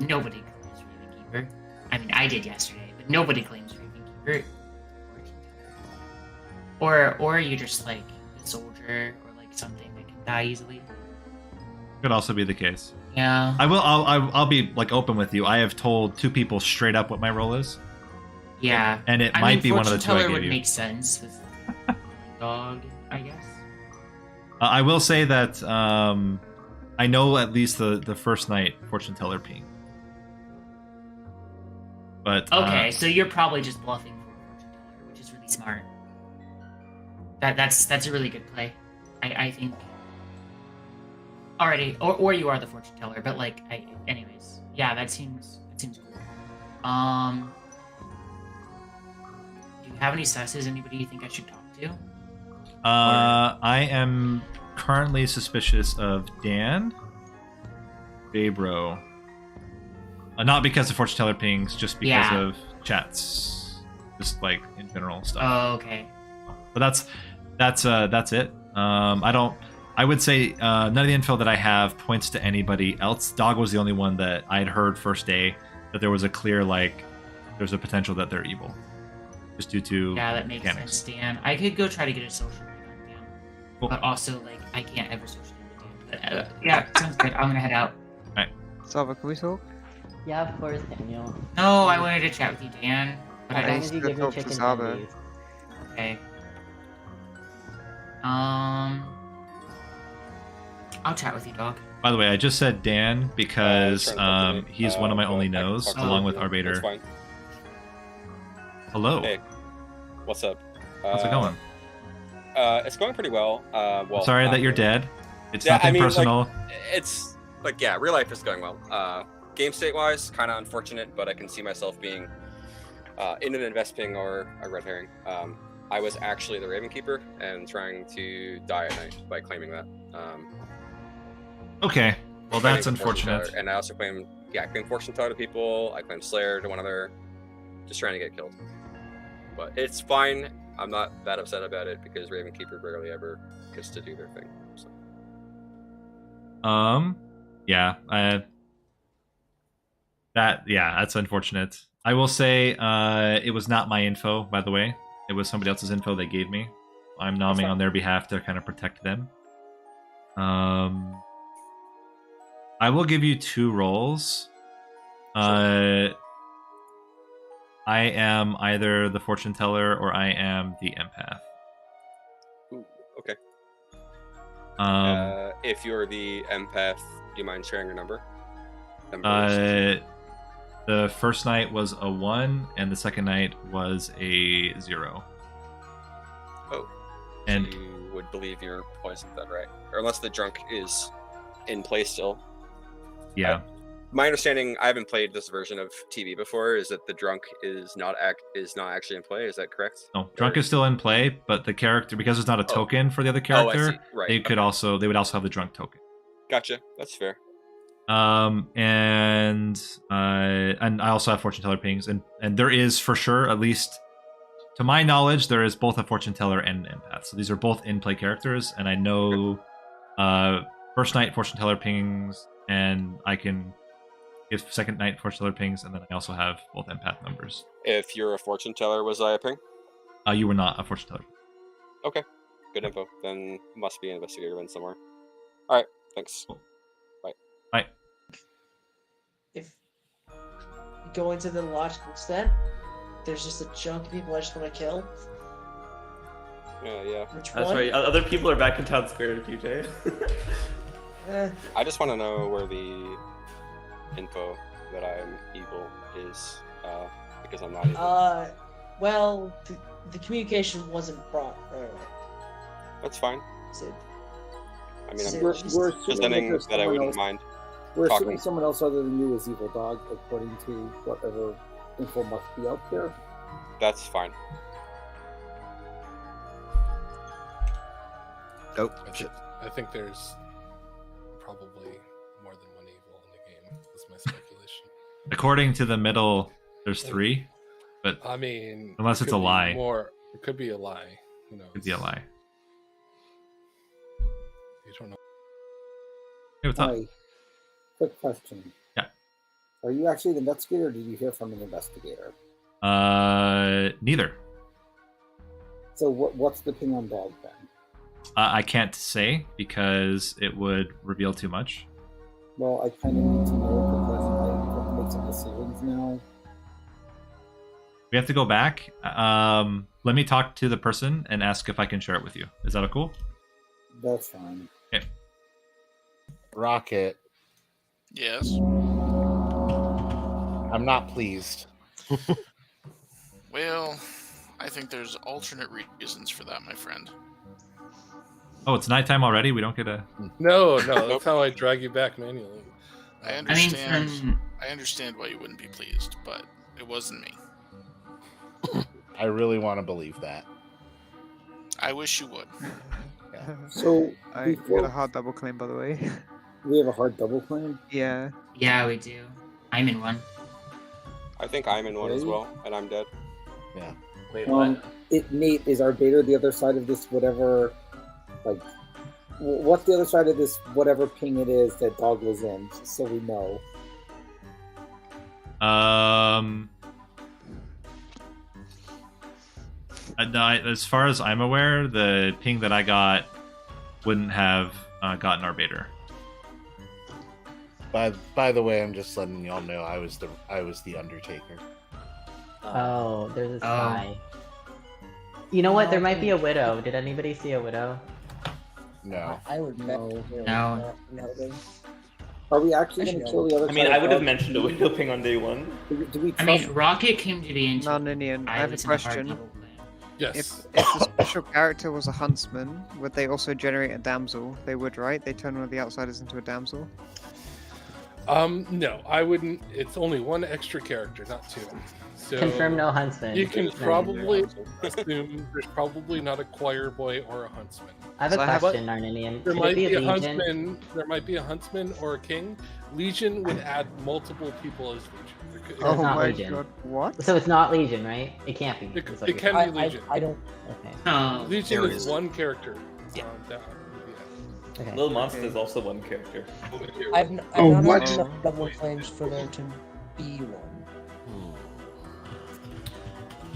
Nobody claims Raven Keeper. I mean, I did yesterday, but nobody claims Raven Keeper. Or you're just like a soldier or like something that can die easily. Could also be the case. Yeah. I'll be like open with you. I have told 2 people straight up what my role is. Yeah. And it might be one of the 2 I gave would you. make sense with dog, I guess. I will say that I know at least the first night Fortune Teller ping. But Okay, so you're probably just bluffing for Fortune Teller, which is really smart. That's a really good play. I think. Already, or you are the Fortune Teller, but like, anyways, yeah, that seems cool. Do you have any susses? Anybody you think I should talk to? I am currently suspicious of Dan, Babro. Not because of Fortune Teller pings, just because of chats, just like in general stuff. Oh, okay. But that's it. I would say none of the info that I have points to anybody else. Dog was the only one that I had heard first day that there was a clear there's a potential that they're evil, just due to that makes mechanics. sense, Dan. I could go try to get a social media on Dan, but also like I can't ever social media Dan. But, yeah, sounds good. I'm gonna head out. All right. Sava, can we talk? Yeah, of course, Daniel. No, I wanted to chat with you, Dan. But As I long as you give me chicken tendies. Okay. I'll chat with you, dog. By the way, I just said Dan because he's one of my only knows, talk along to with you. Arbator. That's fine. Hello. Hey, what's up? How's it going? It's going pretty well. I'm sorry that you're dead. It's Yeah, nothing I mean, personal. Like, it's like, yeah, real life is going well. Game state wise, kind of unfortunate, but I can see myself being in an invest ping or a red herring. I was actually the Raven Keeper and trying to die at night by claiming that. Okay, well claiming that's Fortune unfortunate. Teller. And I also claimed, I claimed Fortune Teller to people. I claimed Slayer to one other, just trying to get killed. But it's fine. I'm not that upset about it because Raven Keeper barely ever gets to do their thing. So. Yeah, that's unfortunate. I will say, it was not my info, by the way. It was somebody else's info they gave me. I'm nomming on their behalf to kind of protect them. I will give you 2 roles. I am either the Fortune Teller or I am the Empath. Ooh, okay. Um, If you're the empath, do you mind sharing your number? The first night was a 1, and the second night was a 0. Oh. And you would believe you're poisoned then, right? Or unless the drunk is in play still. Yeah. My understanding, I haven't played this version of TV before, is that the drunk is not actually in play. Is that correct? No, drunk is still in play, but the character, because it's not a token for the other character, I see. Right. they would also have the drunk token. Gotcha. That's fair. And I also have Fortune Teller pings, and there is for sure, at least to my knowledge, there is both a Fortune Teller and an Empath. So these are both in play characters, and I know first night Fortune Teller pings, and I can give second night Fortune Teller pings, and then I also have both Empath numbers. If you're a fortune teller, was I a ping? You were not a Fortune Teller. Okay. Good info. Then must be an investigator win somewhere. All right. Thanks. Cool. Bye. Bye. If going to the logical extent, there's just a chunk of people I just want to kill. Yeah. Which That's one? right. Other people are back in town square in a few days. I just want to know where the info that I'm evil is, because I'm not evil. Well, the communication wasn't brought earlier. That's fine. So, I mean, I'm We're just assuming presenting there's that I someone wouldn't else- mind. We're talking. assuming someone else other than you is evil, dog, according to whatever info must be out there. That's fine. Oh, shit. I think there's probably more than one evil. my speculation. According to the middle, there's 3, but I mean, unless it's a lie, it could be a lie. You know, it could be a lie. You don't know. Hey, what's up? Hi. Quick question. Yeah. Are you actually the investigator, or did you hear from an investigator? Neither. So what's the ping on dog then? I can't say because it would reveal too much. Well, I kind of need to know because I have to make some decisions now. We have to go back. Let me talk to the person and ask if I can share it with you. Is that cool? That's fine. Okay. Rocket. Yes. I'm not pleased. Well, I think there's alternate reasons for that, my friend. Oh, it's nighttime already? We don't get a... No, that's how I drag you back manually. I understand. I understand why you wouldn't be pleased, but it wasn't me. I really want to believe that. I wish you would. So I got a hard double claim, by the way. We have a hard double claim? Yeah. Yeah, we do. I'm in one. I think I'm in one as well, and I'm dead. Yeah. Wait, what? Nate, is our beta the other side of this whatever, like, what's the other side of this whatever ping it is that dog was in, just so we know? As far as I'm aware, the ping that I got wouldn't have gotten our baiter. By the way, I'm just letting y'all know I was the Undertaker. Oh, there's a spy. You know what? There might be a widow. Did anybody see a widow? No. I would know. No. Are we actually going to kill the other I mean, side I of would have dog? mentioned a window ping on day one. Do we I mean, Rocket came to the end. Narninian, I have a question. Yes. If the special character was a huntsman, would they also generate a damsel? They would, right? They turn one of the outsiders into a damsel? No, I wouldn't. It's only one extra character, not 2. So Confirm no huntsman. You can probably assume there's probably not a choir boy or a huntsman. I have a question, Narninian. There Could might it be a Legion? huntsman. There might be a huntsman or a king. Legion would add multiple people as Legion. So it's not my Legion. God, what? So it's not Legion, right? It can't be. It, is what it you're can saying. be Legion. I don't. Okay. Legion there is is. one character. Yeah. Okay. Little Monster is also one character. I've Oh, not what? had enough double claims for there to be one.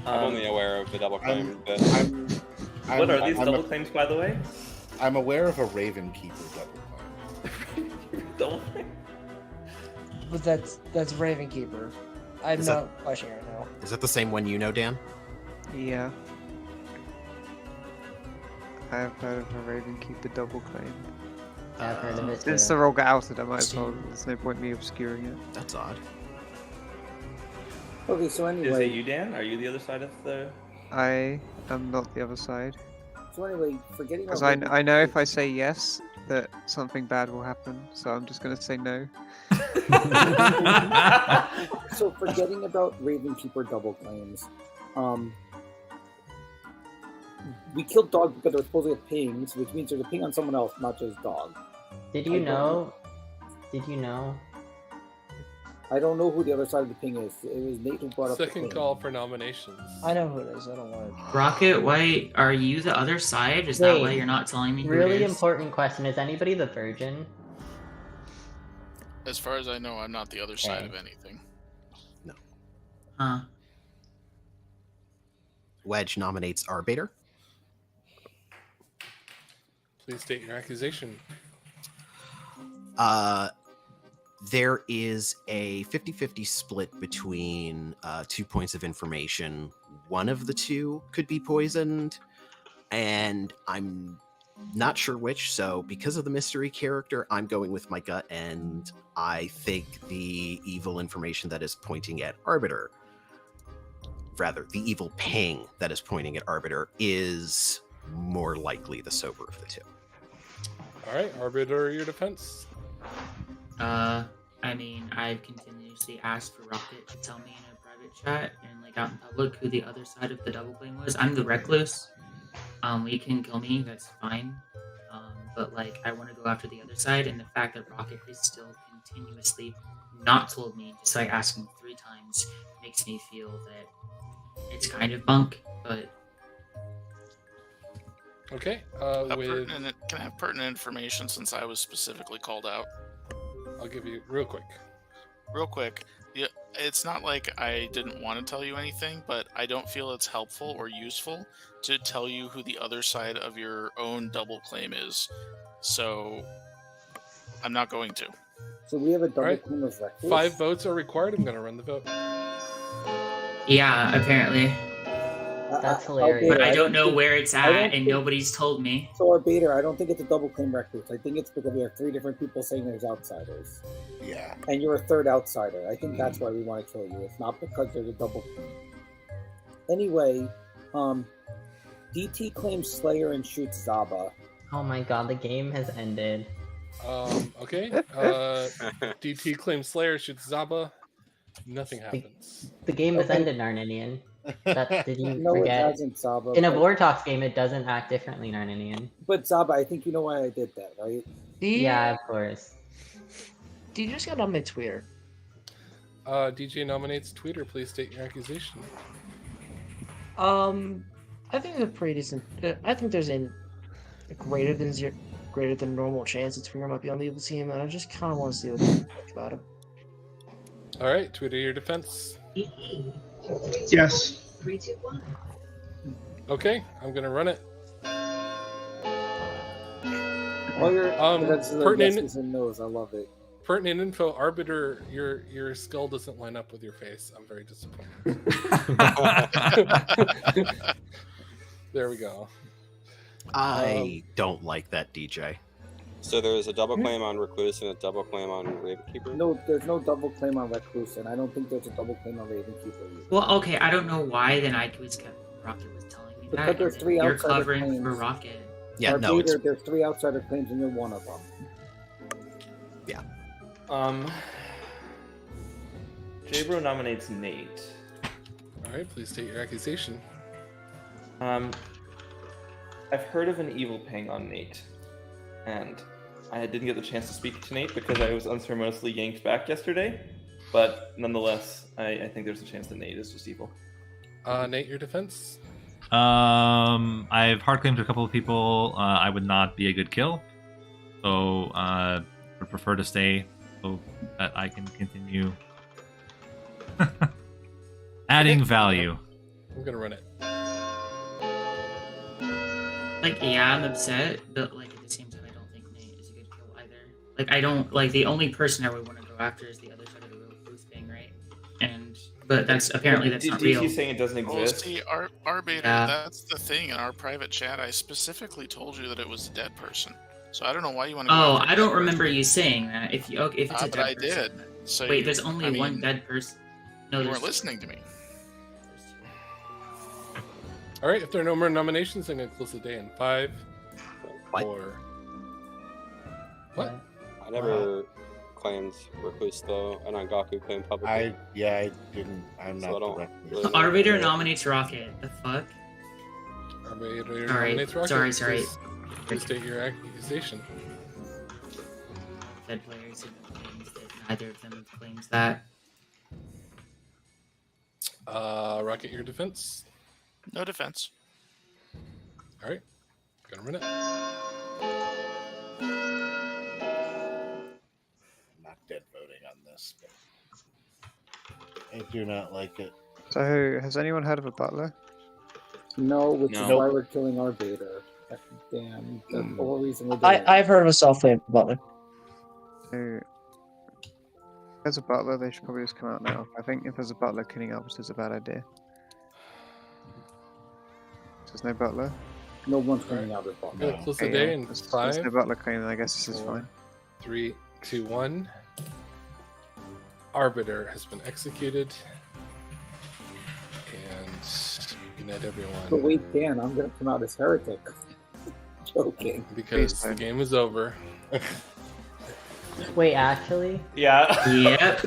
I'm only aware of the double claim. What are these double claims, by the way? I'm aware of a Raven Keeper double claim. Double claim? But that's Ravenkeeper. I'm Is not questioning right now. Is that the same one you know, Dan? Yeah. I have heard of a Ravenkeeper double claim. Yeah, I've heard of it too. Since the role got outed, I might as well. There's no point in me obscuring it. That's odd. Okay, so Is anyway... it you, Dan? Are you the other side of the... I am not the other side. So anyway, forgetting Because about I know if I say yes, that something bad will happen. So I'm just going to say no. So forgetting about Ravenkeeper double claims, we killed dog because there was supposedly a pings, which means there's a ping on someone else, not just dog. Did you know? Did you know? I don't know who the other side of the ping is. It was Nate who brought up the Second ping. call for nominations. I know who it is. I don't want to. Rocket, why are you the other side? Is that why Wait, you're not telling me who Really it is? important question. Is anybody the virgin? As far as I know, I'm not the other side of anything. Huh. Wedge nominates Arbiter. Please state your accusation. There is a 50-50 split between 2 points of information. One of the two could be poisoned, and I'm not sure which, so because of the mystery character, I'm going with my gut, and I think the evil information that is pointing at Arbiter, rather, the evil ping that is pointing at Arbiter, is more likely the sober of the two. All right, Arbiter, your defense. I mean, I've continuously asked for Rocket to tell me in a private chat and like out in public who the other side of the double claim was. I'm the recluse. You can kill me, that's fine. But like, I want to go after the other side, and the fact that Rocket is still continuously not told me, just like asking 3 times makes me feel that it's kind of bunk, but Okay. Can I have pertinent information since I was specifically called out? I'll give you real quick. Real quick. Yeah, it's not like I didn't want to tell you anything, but I don't feel it's helpful or useful to tell you who the other side of your own double claim is. So I'm not going to. So we have a double Alright. claim of reckless. 5 votes are required. I'm going to run the vote. yeah, apparently. That's hilarious. But I don't know where it's at, and nobody's told me. So Arbater, I don't think it's a double claim recluse. I think it's because we have 3 different people saying there's outsiders. Yeah. And you're a third outsider. I think that's why we want to kill you. It's not because there's a double claim. Anyway, DT claims Slayer and shoots Zaba. Oh my god, the game has ended. Okay. DT claims Slayer, shoots Zaba. Nothing happens. The game has ended, Narninian. Did you No, forget? it hasn't, Zaba. In a but- Vortox game, it doesn't act differently, Narninian. But Zaba, I think you know why I did that, right? Yeah, of course. Dude, you just got nominated Twitter. DJ nominates Tweeter. Please state your accusation. I think it's a pretty decent. I think there's a greater than normal chance that Twitter might be on the evil team, and I just kind of want to see what you think about it. All right, Tweeter, your defense. Yes. 3, 2, 1. Okay, I'm gonna run it. All your pertinent- yeses and nos, I love it. Pertinent info, Arbiter, your skull doesn't line up with your face. I'm very disappointed. There we go. I don't like that, DJ. So there's a double claim on Recluse and a double claim on Ravenkeeper? No, there's no double claim on Recluse, and I don't think there's a double claim on Ravenkeeper either. Well, okay, I don't know why then Rocket was telling me Because that. there's 3 You're outsider covering claims. for Rocket. Yeah, no, it's... There's 3 outsider claims, and you're one of them. Yeah. Jabro nominates Nate. All right, please state your accusation. I've heard of an evil ping on Nate, and I didn't get the chance to speak to Nate because I was unceremoniously yanked back yesterday. But nonetheless, I think there's a chance that Nate is just evil. Nate, your defense. I've hard claimed to a couple of people. I would not be a good kill, so would prefer to stay so that I can continue adding value. I'm gonna run it. Like, yeah, I'm upset, but like at the same time, I don't think Nate is a good kill either. Like, I don't like the only person I would want to go after is the other side of the real Ruth thing, right? But that's apparently that's not real. DT's saying it doesn't exist. See, our beta, Yeah. that's the thing. In our private chat, I specifically told you that it was a dead person. So I don't know why you want to. Oh, I don't remember you saying that. If it's a but dead I person. did. So Wait, you- there's only I mean, one dead person. No, you there's weren't listening to me. All right, if there are no more nominations, I'm gonna close the day in 5, What? 4. What? I never claimed Recluse though, and Angaku claimed publicly. I didn't. I'm So not I don't directly. really know. Arbiter nominates Rocket. The fuck? Arbiter Sorry, nominates Rocket. sorry. Please state your accusation. Dead players who claims that neither of them claims that. Rocket, your defense. No defense. All right, gonna run it. Not dead voting on this, but I do not like it. So, has anyone heard of a butler? No, which No. is why we're killing Arbater. Damn, the whole reason we're doing it. I've heard of a self-claimed butler. So, if there's a butler, they should probably just come out now. I think if there's a butler, killing Albus is a bad idea. There's no butler. No one's coming out of the I'm gonna bottom. close the Okay, day yeah. in There's 5, no butler claim, then I guess this is 4, fine. 3, 2, 1. Arbiter has been executed. And good night, everyone. But wait, Dan, I'm gonna come out as heretic. Joking. Because Please the don't. game is over. Wait, actually? Yeah. Yep.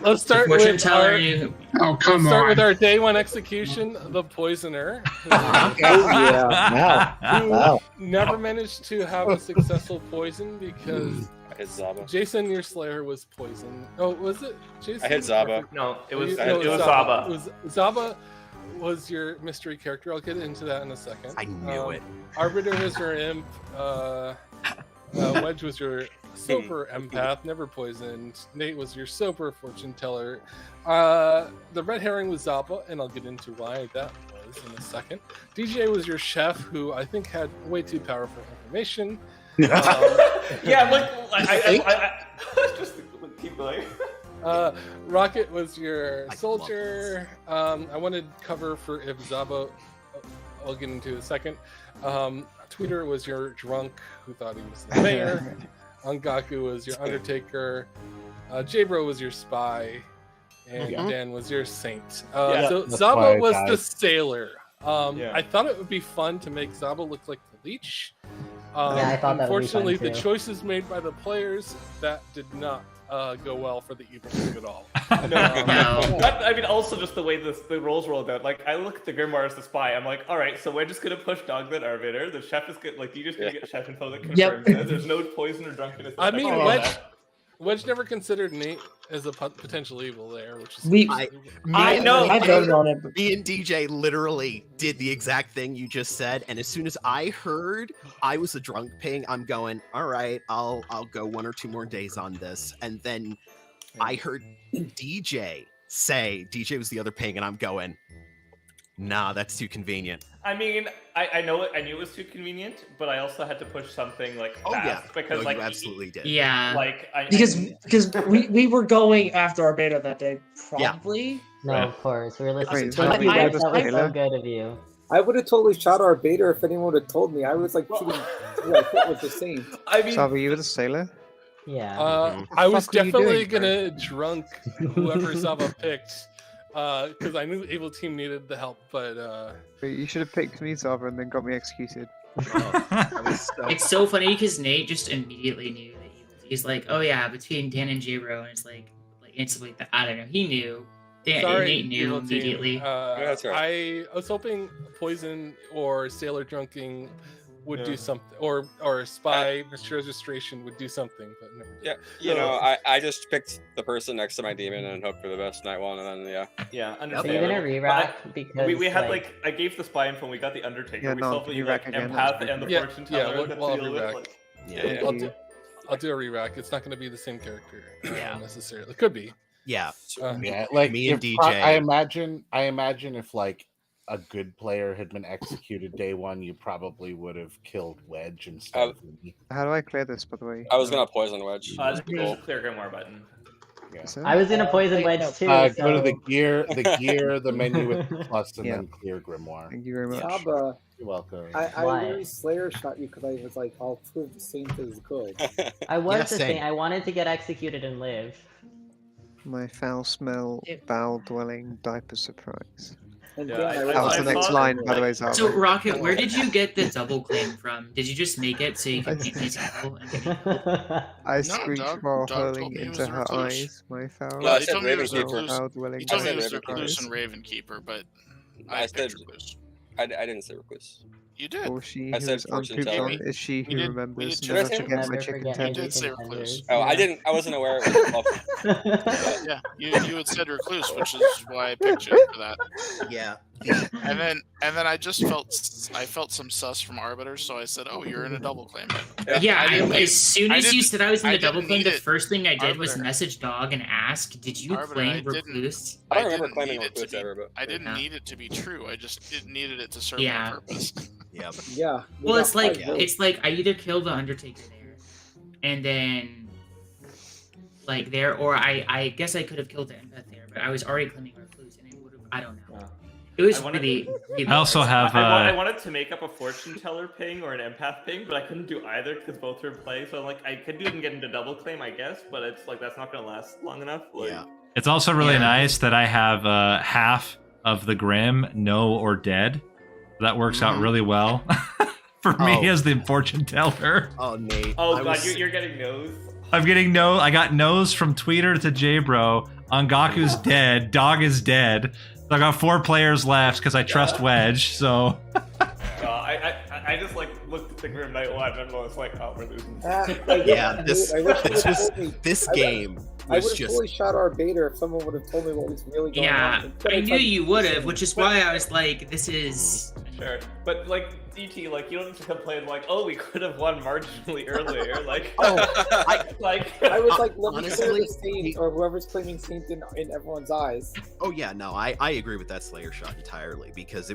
Let's start Fortune with teller, our, you- Oh, come let's start on. with our day one execution, the poisoner. Oh yeah. Who Wow. never managed to have a successful poison because I hit Zaba. Jason, your Slayer was poisoned. Oh, was it Jason? I hit Zaba. No, it was No, it was Zaba. It was Zaba was your mystery character. I'll get into that in a second. I knew it. Arbiter was your imp. Wedge was your sober empath, never poisoned. Nate was your sober fortune teller. The red herring was Zaba, and I'll get into why that was in a second. DJ was your chef, who I think had way too powerful information. Yeah, like I just keep going. Rocket was your soldier. I wanted cover for if Zaba. I'll get into in a second. Tweeter was your drunk who thought he was the mayor. Angaku was your undertaker. Jabro was your spy. And Dan was your saint. So That's why Zaba I was died. the sailor. I thought it would be fun to make Zaba look like the Leech. I thought that would be fun, unfortunately, the too. choices made by the players that did not go well for the evil team at all. I mean, also just the way the roles rolled out. Like, I look at the Grimoire as the spy. I'm like, all right, so we're just gonna push Doglet Arbiter. The chef is good. Like, you just gonna get chef info that confirms it. There's no poison or drunkenness. I mean, Wedge. Wedge never considered Nate as a potential evil there, which is I know. I voted on it. Me and DJ literally did the exact thing you just said, and as soon as I heard I was a drunk ping, I'm going, all right, I'll go 1 or 2 more days on this, and then I heard DJ say DJ was the other ping, and I'm going, nah, that's too convenient. I mean, I know it. I knew it was too convenient, but I also had to push something like fast because No, like you absolutely did. Yeah. Like Because we were going after our beta that day, probably. No, of course. We were listening Wait, to so you. we That were was the so sailor? good of you. I would have totally shot our beta if anyone would have told me. I was like shooting who I thought was the same. I mean, Zaba, you were the sailor? Yeah. I was fuck were you definitely doing, gonna drunk whoever Zaba picked because I knew the evil team needed the help, but Wait, you should have picked me, Zaba, and then got me executed. It's so funny because Nate just immediately knew that he's like, oh yeah, between Dan and J-Bro, and it's like instantly, I don't know, he knew. Nate knew evil team. immediately. That's right. I was hoping poison or sailor drunking would do something, or spy registration would do something, but never did. Yeah, you know, I just picked the person next to my demon and hoped for the best night one, and then yeah, So you're understandable. gonna re-rack because we had like I gave the spy info and we got the Undertaker. Yeah, we no, solved the re-rack like, again, empath that's and the Yeah, fortune yeah, teller. we'll to deal with, re-rack. like, Yeah. I'll do a re-rack. It's not going to be the same character Yeah. necessarily. It could be. Yeah. Yeah, like me and if- DJ. I imagine if like a good player had been executed day one, you probably would have killed Wedge instead of me. How do I clear this, by the way? I was gonna poison Wedge. there's a clear Grimoire button. Yeah. Is there? I was gonna poison Wedge too. Go to so- the gear, the menu with the plus, and then clear Grimoire. Thank you very much. Zaba, You're welcome. I Why? really Slayer shot you because I was like, I'll prove the Saint is good. I was Yeah, the same. thing. I wanted to get executed and live. My foul smell, bowel dwelling, diaper surprise. And Yeah, Dan, I- That was I the next thought- line, by the way, Zaba. So Rocket, where did you get the double claim from? Did you just make it so you could paint these people? I No, screeched Doug- while Doug hurling told me he was into a her recluse. eyes. My foul No, I He said told me he was Ravenkeeper. recluse. bowel dwelling, He told me he I was said recluse Ravenkeeper. and Ravenkeeper, but I I picked said- recluse. I didn't say recluse. You did. Or she I who said is fortune unpooped teller. on is she We who did- remembers we did never say forget my Never chicken forget You tenders. did say chicken recluse. tenders. Oh, Yeah. I didn't. I wasn't aware it was bluffing. Yeah, you had said recluse, which is why I picked you for that. Yeah. And then I just felt some sus from Arbiter, so I said, "Oh, you're in a double claim." Yeah, I didn't need- as soon I as you didn't- said I was in I the didn't double claim, need the it. first thing I did was Arbiter. message Dog and ask, "Did you Arbiter, claim I didn't- recluse?" I don't remember didn't claiming need it to recluse be- ever, but I didn't Yeah. need it to be true. I just needed it to serve Yeah. my purpose. Yep. Yeah. we Well, got it's like 5 votes. it's like I either kill the Undertaker there, and then like there, or I guess I could have killed the Empath there, but I was already claiming recluse, and it would have. I don't know. Yeah. It was I wanted- really I also have. I wanted to make up a fortune teller ping or an empath ping, but I couldn't do either because both were in play. So like I could do it and get into double claim, I guess, but it's like that's not gonna last long enough. Like, Yeah. It's also really Yeah. nice that I have half of the Grim, no or dead. That works out really well. for me as the fortune teller. Oh, Nate. Oh god, you're getting no's. I'm getting no. I got no's from Tweeter to J-Bro. Angaku's dead. Dog is dead. So I got 4 players left because I trust Wedge. So. I just like looked at the Grim Knight one and I was like, oh, we're losing. Yeah, this game I would was have just. totally shot our Bader if someone would have told me what was really going on. Yeah, Instead I it's knew like- you would have, which is why I was like, this is. Sure, but like DT, like you don't need to complain like, oh, we could have won marginally earlier. Like, I was like, let me Honestly, clear the saint or whoever's claiming saint in everyone's eyes. Oh yeah, no, I agree with that Slayer shot entirely because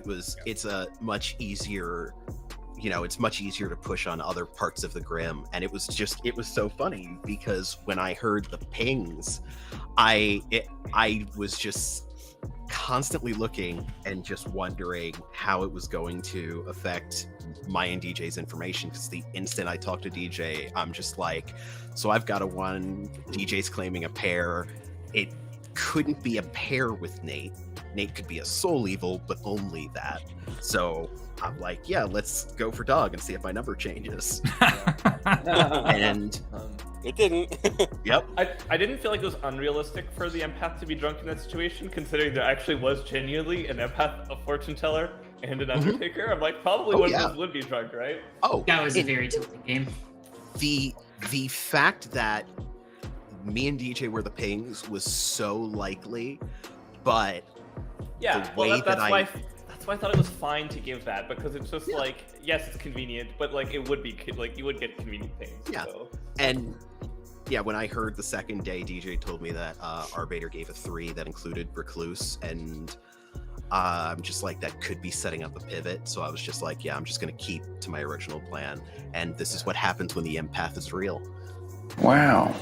it's a much easier, it's much easier to push on other parts of the Grim, and it was so funny because when I heard the pings, I was just constantly looking and just wondering how it was going to affect my and DJ's information, because the instant I talked to DJ, I'm just like, so I've got a 1, DJ's claiming a pair. It couldn't be a pair with Nate. Nate could be a soul evil, but only that. So I'm like, yeah, let's go for dog and see if my number changes. And it didn't. Yep. I didn't feel like it was unrealistic for the empath to be drunk in that situation, considering there actually was genuinely an empath, a fortune teller, and an undertaker. I'm like, probably one of those would be drunk, right? Oh, That was a very tilting game. The fact that me and DJ were the pings was so likely, but Yeah, the well, way that's that why I thought it was fine to give that, because it's just like, yes, it's convenient, but like it would be like you would get convenient things. Yeah. So. And yeah, when I heard the second day, DJ told me that Arbator gave a 3 that included Recluse, and I'm just like, that could be setting up a pivot. So I was just like, yeah, I'm just going to keep to my original plan. And this is what happens when the empath is real. Wow.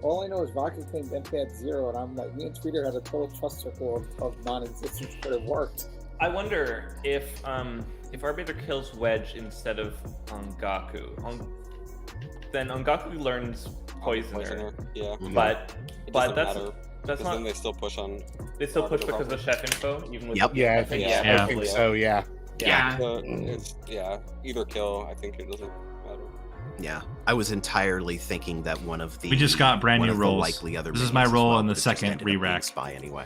All I know is Vodka claimed empath 0, and I'm like, me and Tweeter had a total trust circle of non-existence, but it worked. I wonder if Arbator kills Wedge instead of Angaku, then Angaku learns Poisoner. Yeah. But It but doesn't that's matter, that's 'cause not. then they still push on. They still push Arbiter because of chef info, even with. Yep. Yeah, I think so. Yeah. Yeah. So it's either kill. I think it doesn't matter. Yeah, I was entirely thinking that one of the We just got brand one new of the rolls. likely other This is minions my as roll well in the would have just second ended up being re-rack. spy anyway.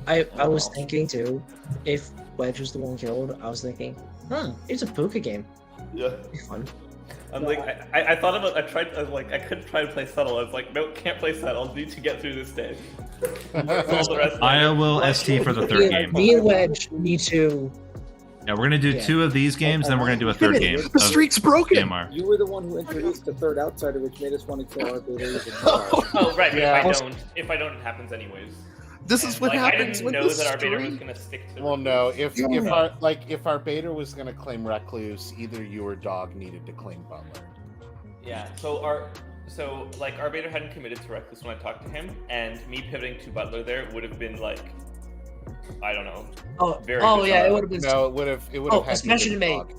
I was thinking too, if Wedge was the one killed, I was thinking, it's a Puka game. Yeah. It'd be fun. I'm like, I thought about. I couldn't try to play subtle. I was like, nope, can't play subtle. Need to get through this day. That's all the rest of I it. will ST for the third game. Me and Wedge need to. Yeah, we're gonna do 2 of these games, then we're gonna do a third game. The streak's broken. DMR. You were the one who introduced the third outsider, which made us want to kill our Bader. Oh right. Yeah. If I don't, it happens anyways. This is what Like, happens I didn't with know the that Arbator was streak. gonna stick to. Well, no. If our Bader was going to claim Recluse, either you or Dog needed to claim Butler. Yeah. So Arbator hadn't committed to Reckless when I talked to him, and me pivoting to Butler there would have been like, I don't know. Oh, Very yeah, bizarre. it would have been. No, it would have. It would Oh, have had especially to to be me. Dog.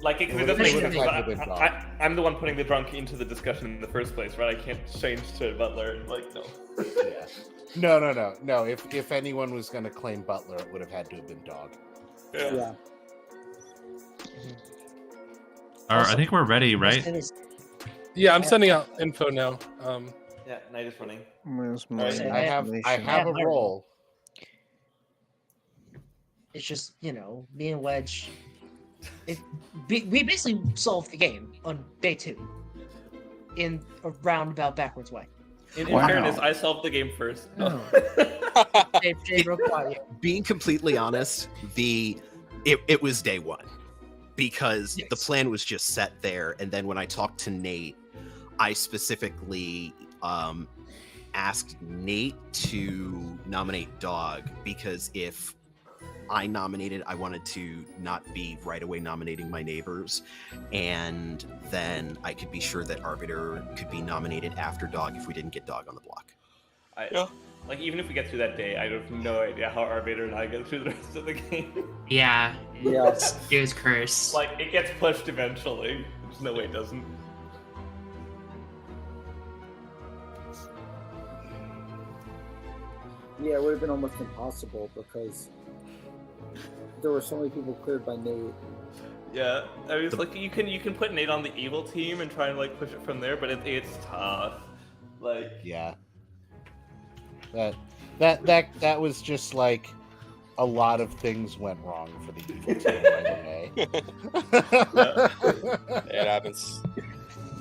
Like it It would doesn't make have sense. had to be Dog. I'm the one putting the drunk into the discussion in the first place, right? I can't change to Butler. Like no. Yeah. No. If anyone was going to claim Butler, it would have had to have been Dog. Yeah. All right, I think we're ready, right? Yeah, I'm sending out info now. Yeah, Night is running. I have a roll. It's just, me and Wedge. We basically solved the game on day 2 in a roundabout backwards way. In fairness, I solved the game first. No. Jay broke out. Being completely honest, it was day 1 because the plan was just set there, and then when I talked to Nate, I specifically asked Nate to nominate Dog, because if I nominated, I wanted to not be right away nominating my neighbors, and then I could be sure that Arbiter could be nominated after Dog if we didn't get Dog on the block. Like, even if we get through that day, I have no idea how Arbator and I get through the rest of the game. Yeah. It was cursed. Like, it gets pushed eventually. There's no way it doesn't. Yeah, it would have been almost impossible because there were so many people cleared by Nate. Yeah, I mean, it's like you can put Nate on the evil team and try and like push it from there, but it's tough. Like Yeah. That was just like a lot of things went wrong for the evil team right away. It happens.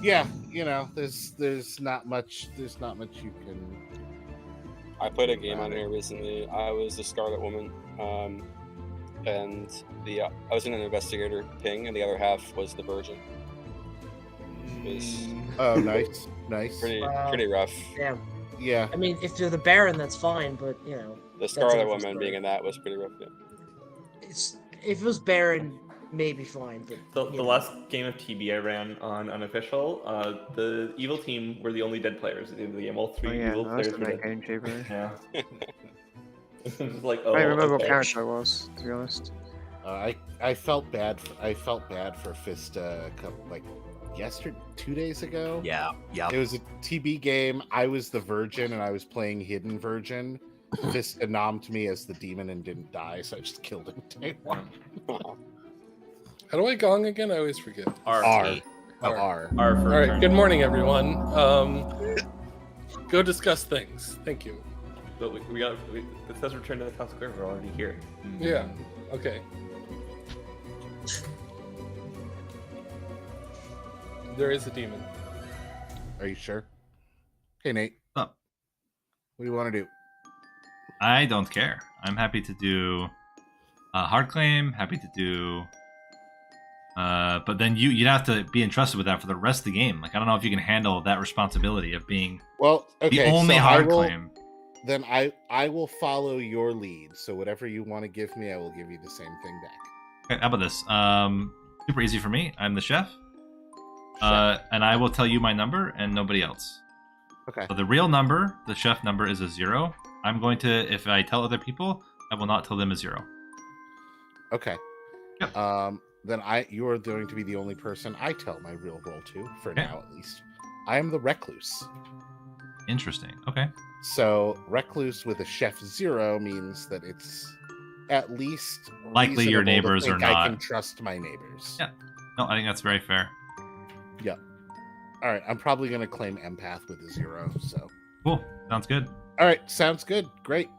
Yeah, you know, there's not much you can. I played a game on here recently. I was the Scarlet Woman, and I was in an investigator ping, and the other half was the Virgin. It was Oh, nice. pretty rough. Yeah. Yeah. I mean, if you're the Baron, that's fine, but you know. The that's Scarlet a different Woman story. being in that was pretty rough. Yeah. If it was Baron, maybe fine, but the last game of TB I ran on unofficial, the evil team were the only dead players at the end of the game. All three evil no, that's players the were main dead. game chamber. Yeah. It's like, I don't remember what okay. character I was, to be honest. I felt bad for Fist like 2 days ago. Yeah. It was a TB game. I was the Virgin and I was playing Hidden Virgin. Fist nommed me as the demon and didn't die, so I just killed him day one. How do I gong again? I always forget. R. All right. Good morning, everyone. Go discuss things. Thank you. But it says return to the Town Square. We're already here. Yeah. Okay. There is a demon. Are you sure? Hey, Nate. Up. What do you want to do? I don't care. I'm happy to do a hard claim. Happy to do. But then you'd have to be entrusted with that for the rest of the game. Like I don't know if you can handle that responsibility of being the only hard claim. Then I will follow your lead. So whatever you want to give me, I will give you the same thing back. Okay, how about this? Super easy for me. I'm the chef. And I will tell you my number and nobody else. Okay. So the real number, the chef number, is a 0. I'm going to, if I tell other people, I will not tell them a 0. Okay. Yep. Then you are going to be the only person I tell my real role to, for now at least. I am the recluse. Interesting. Okay. So recluse with a chef 0 means that it's at least likely your reasonable to neighbors think are not. I can trust my neighbors. Yeah. No, I think that's very fair. Yep. All right. I'm probably going to claim empath with a 0. So. Cool. Sounds good. All right. Sounds good. Great.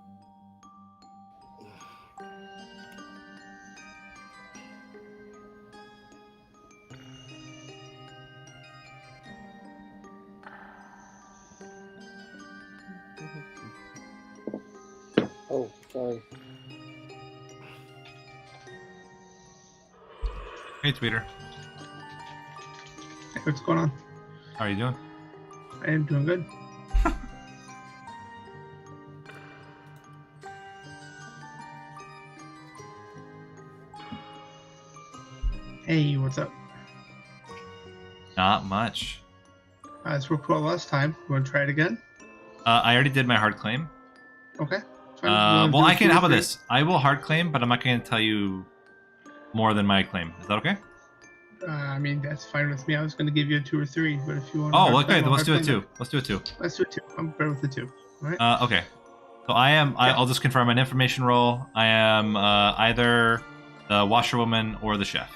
Oh, sorry. Hey, Tweeter. Hey, what's going on? How are you doing? I am doing good. Hey, what's up? Not much. It's worked well last time. You want to try it again? I already did my hard claim. Okay. Well, I can. How about this? I will hard claim, but I'm not going to tell you more than my claim. Is that okay? I mean, that's fine with me. I was going to give you a 2 or 3, but if you want. Oh, okay. Then let's do it 2. Let's do it 2. Let's do it 2. I'm better with the 2. All right. Okay. So I am. I'll just confirm an information roll. I am either the washerwoman or the chef.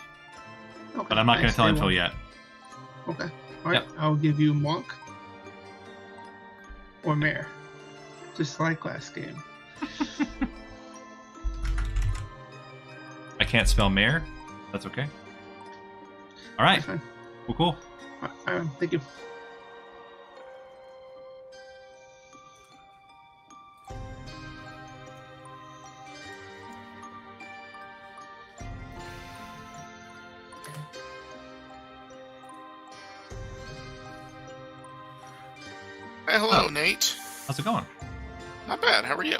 Okay, But I'm not going to tell info one. yet. Okay. All right. Yep. I'll give you monk or mayor, just like last game. I can't spell mayor. That's okay. All right. Cool. Thank you. Hey, hello, Nate. How's it going? Not bad. How are you?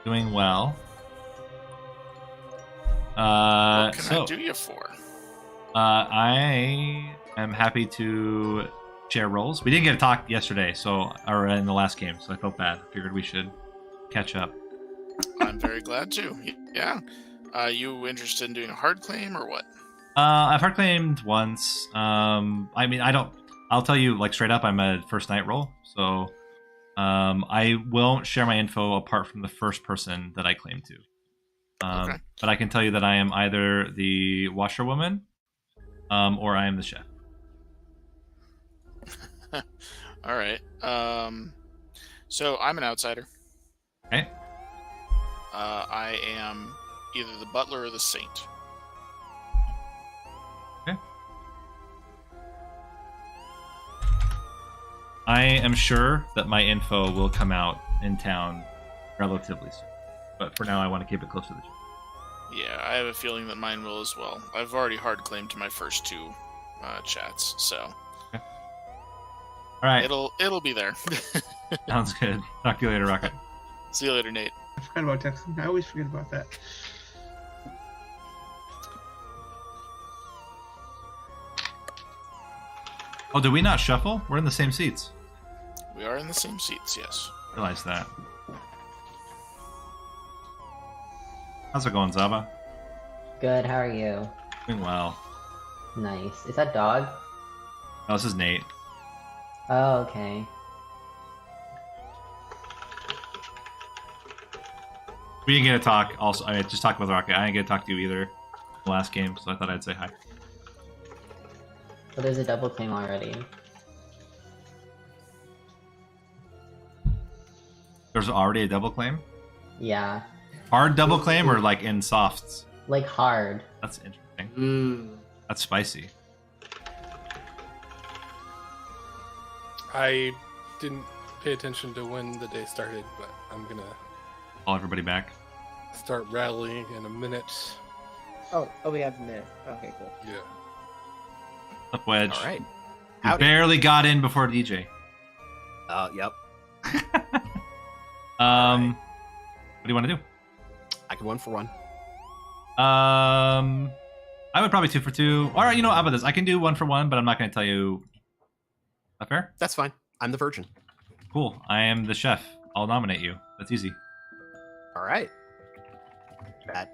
Doing well. What can I do you for? I am happy to share roles. We didn't get to talk yesterday, or in the last game, so I felt bad. Figured we should catch up. I'm very glad to. Yeah. You interested in doing a hard claim or what? I've hard claimed once. I mean, I'll tell you like straight up, I'm a first night roll, so I won't share my info apart from the first person that I claim to. Okay. But I can tell you that I am either the washerwoman, or I am the chef. All right. So I'm an outsider. Okay. I am either the butler or the saint. Okay. I am sure that my info will come out in town relatively soon, but for now I want to keep it close to the chest. Yeah, I have a feeling that mine will as well. I've already hard claimed my first 2 chats, so Okay. All right. It'll be there. Sounds good. Talk to you later, Rocket. See you later, Nate. I forgot about texting. I always forget about that. Oh, did we not shuffle? We're in the same seats. We are in the same seats, yes. Realize that. How's it going, Zaba? Good, how are you? Doing well. Nice. Is that dog? Oh, this is Nate. Oh, okay. We didn't get to talk. Also, I just talked with Rocket. I didn't get to talk to you either the last game, so I thought I'd say hi. Well, there's a double claim already. There's already a double claim? Yeah. Hard double claim or like in softs? Like hard. That's interesting. That's spicy. I didn't pay attention to when the day started, but I'm gonna Call everybody back. start rallying in a minute. Oh, we have a minute. Okay, cool. Yeah. Up Wedge. All right. You Howdy. barely got in before DJ. Yep. What do you want to do? I can 1 for 1. I would probably 2 for 2. All right, you know, how about this? I can do 1 for 1, but I'm not going to tell you. Is that fair? That's fine. I'm the virgin. Cool. I am the chef. I'll nominate you. That's easy. All right.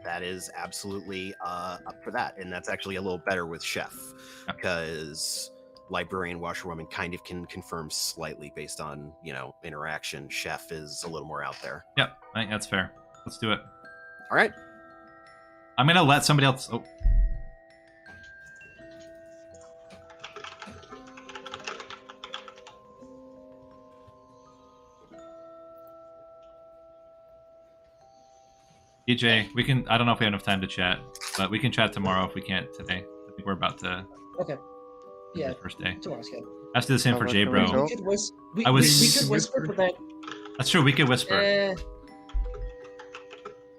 That is absolutely up for that, and that's actually a little better with chef because librarian washerwoman kind of can confirm slightly based on interaction. Chef is a little more out there. Yep, I think that's fair. Let's do it. All right. I'm gonna let somebody else. Oh. DJ, we can. I don't know if we have enough time to chat, but we can chat tomorrow if we can't today. I think we're about to. Okay. Yeah. The first day. Tomorrow's good. I have to do the same for J Bro. We could we I was. we could whisper, but then. That's true. We could whisper.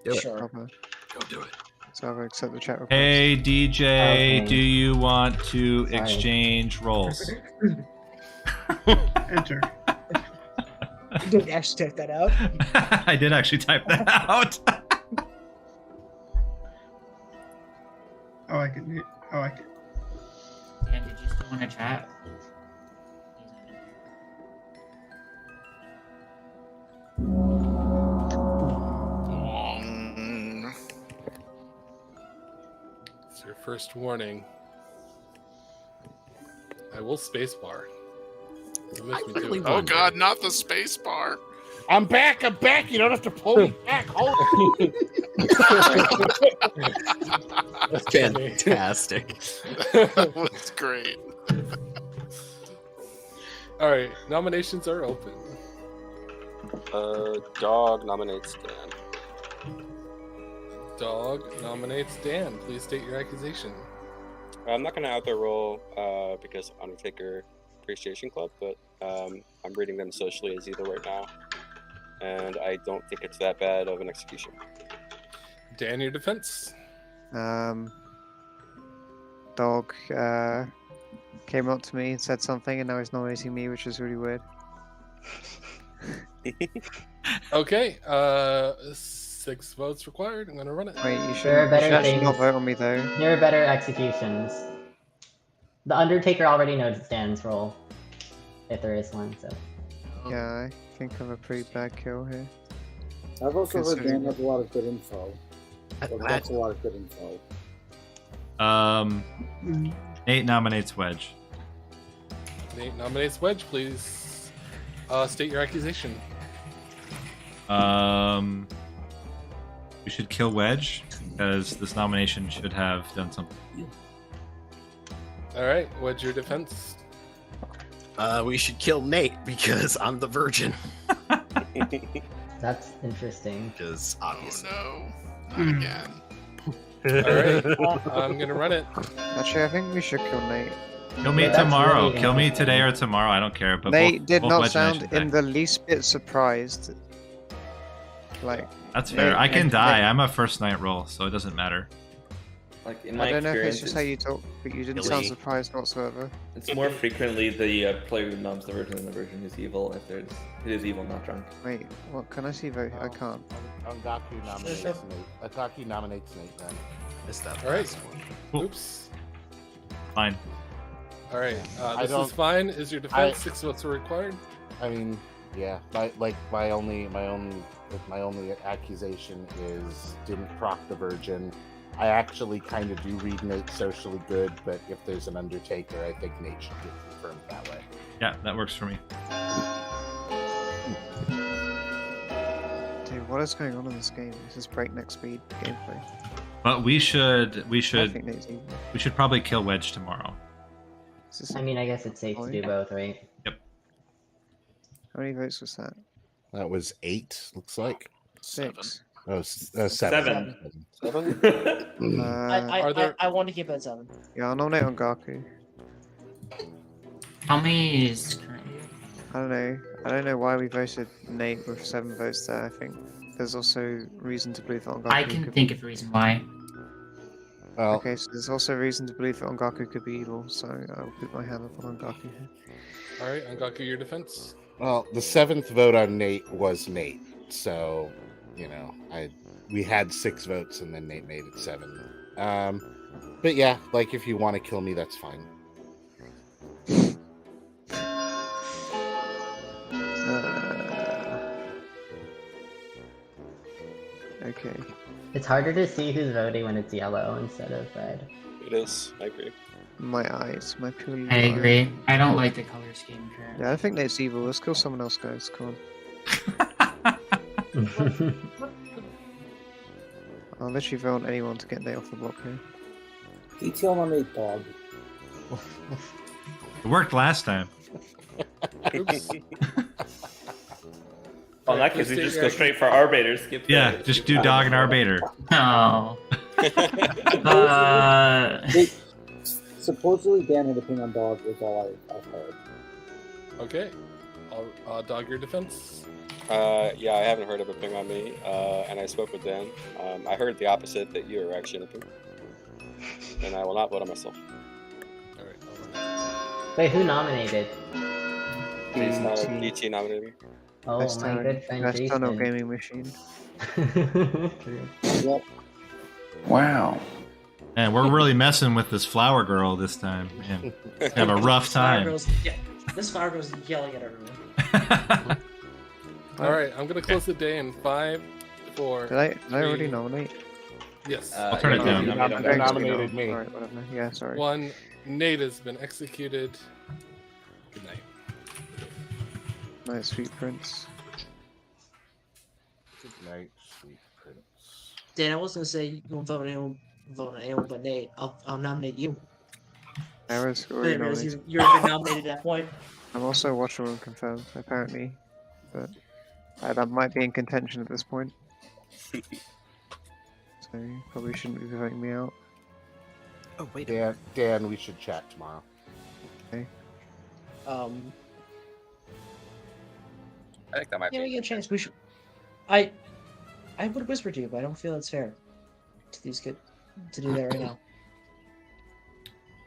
Do it. Sure. Go do it. So I'll accept the chat request. Hey DJ, Okay. do you want to Sorry. exchange roles? Enter. You didn't actually type that out. I did actually type that out. I like it. I like it. Dan, did you still want to chat? It's your first warning. I will spacebar. You missed me too. Oh god, not the space bar. I'm back. You don't have to pull me back. Hold on. That's fantastic. That was great. All right, nominations are open. Dog nominates Dan. Dog nominates Dan. Please state your accusation. I'm not going to out their role because Undertaker Appreciation Club, but I'm reading them socially as evil right now, and I don't think it's that bad of an execution. Dan, your defense. Dog came up to me and said something, and now he's nominating me, which is really weird. Okay, 6 votes required. I'm gonna run it. Wait, you There are should better actually not things. vote on me though. There are better executions. The Undertaker already knows Dan's role, if there is one. So. Yeah, I think I'm a pretty bad kill here. I've also heard Considering- Dan has a lot of good info. Or that's a lot of good info. Nate nominates Wedge. Nate nominates Wedge. Please state your accusation. We should kill Wedge because this nomination should have done something. All right, what's your defense? We should kill Nate because I'm the virgin. That's interesting. Because obviously. Oh no, not again. All right, I'm gonna run it. Actually, I think we should kill Nate. Kill me that's tomorrow. really Kill me today or tomorrow. I don't care. But Nate did both not Wedge and I sound should die. in the least bit surprised. Like, That's fair. Nate- I can Nate- die. I'm a first night roll, so it doesn't matter. Like in my I don't know if it's experience, just how you talk, but you didn't sound surprised whatsoever. it's more frequently the player who noms the virgin than the virgin who's evil. If it is evil, not drunk. Wait, what? Can I see vote? I can't. Ongaku nominates Nate. Ataki nominates Nate then. Missed that All right. last one. Oops. Fine. All right. This don't- is fine. Is your defense 6 votes are required? I mean, yeah. My only accusation is didn't proc the virgin. I actually kind of do read Nate socially good, but if there's an Undertaker, I think Nate should get confirmed that way. Yeah, that works for me. Dude, what is going on in this game? This is breakneck speed gameplay. But we should I think Nate's evil. we should probably kill Wedge tomorrow. I mean, I guess it's safe to do both, right? How many votes was that? That was 8, looks like. 6. Oh, 7. 7. I want to keep it at 7. Yeah, I'll nominate Ongaku. How many is currently? I don't know. I don't know why we voted Nate with 7 votes there. I think there's also reason to believe that Ongaku I can think of a reason why. Well, Okay, so there's also reason to believe that Ongaku could be evil, so I'll put my hand up on Ongaku here. All right, Angaku, your defense. well, the 7th vote on Nate was Nate, so we had 6 votes and then Nate made it 7. But yeah, like if you want to kill me, that's fine. Okay. It's harder to see who's voting when it's yellow instead of red. It is. I agree. My eyes, my purely. I agree. I don't like the color scheme currently. Yeah, I think Nate's evil. Let's kill someone else, guys. Come on. I'll literally vote on anyone to get Nate off the block here. Detail nominate dog. It worked last time. Oops. Well, in that case, we just go straight for Arbiter. Skip. Yeah, just do dog and Arbator. Oh. Wait, supposedly Dan had a ping on dog is all I've heard. Okay. Dog, your defense. Yeah, I haven't heard of a ping on me, and I spoke with Dan. I heard the opposite, that you are actually in a ping. And I will not vote on myself. All right. Wait, who nominated? DT nominated me. Oh, my good friend Best tunnel Jason. gaming machine. True. Wow. Man, we're really messing with this flower girl this time. Man, have a rough time. This fire girl's yelling at everyone. All right, I'm gonna close the day in 5, 4. Did I already nominate? Yes. I'll turn it down. You nominated me. Alright, whatever. Yeah, sorry. 1. Nate has been executed. Good night. Night, sweet prince. Good night, sweet prince. Dan, I was gonna say you won't vote on anyone but Nate. I'll nominate you. I was already Wait, nominated. you're already nominated at that point. I'm also watchable and confirmed, apparently. But that might be in contention at this point. So you probably shouldn't be voting me out. Oh wait, Dan, we should chat tomorrow. Okay. I think that might Yeah, be. we get a chance. We should. I would whisper to you, but I don't feel it's fair to these good to do that right now.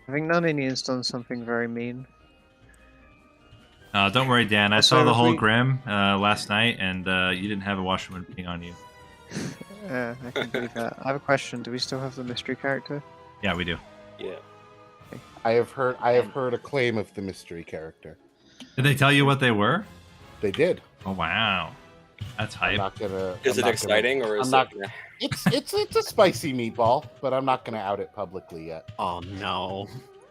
I think Narninian's done something very mean. Don't worry, Dan. I Also, saw the if whole we- Grim last night, and you didn't have a washerman ping on you. Yeah, I can believe that. I have a question. Do we still have the mystery character? Yeah, we do. Yeah. I have heard a claim of the mystery character. Did they tell you what they were? They did. Oh wow, that's I'm hype. not gonna. Is I'm it not exciting, gonna, or is I'm not, it? It's a spicy meatball, but I'm not gonna out it publicly yet. Oh no.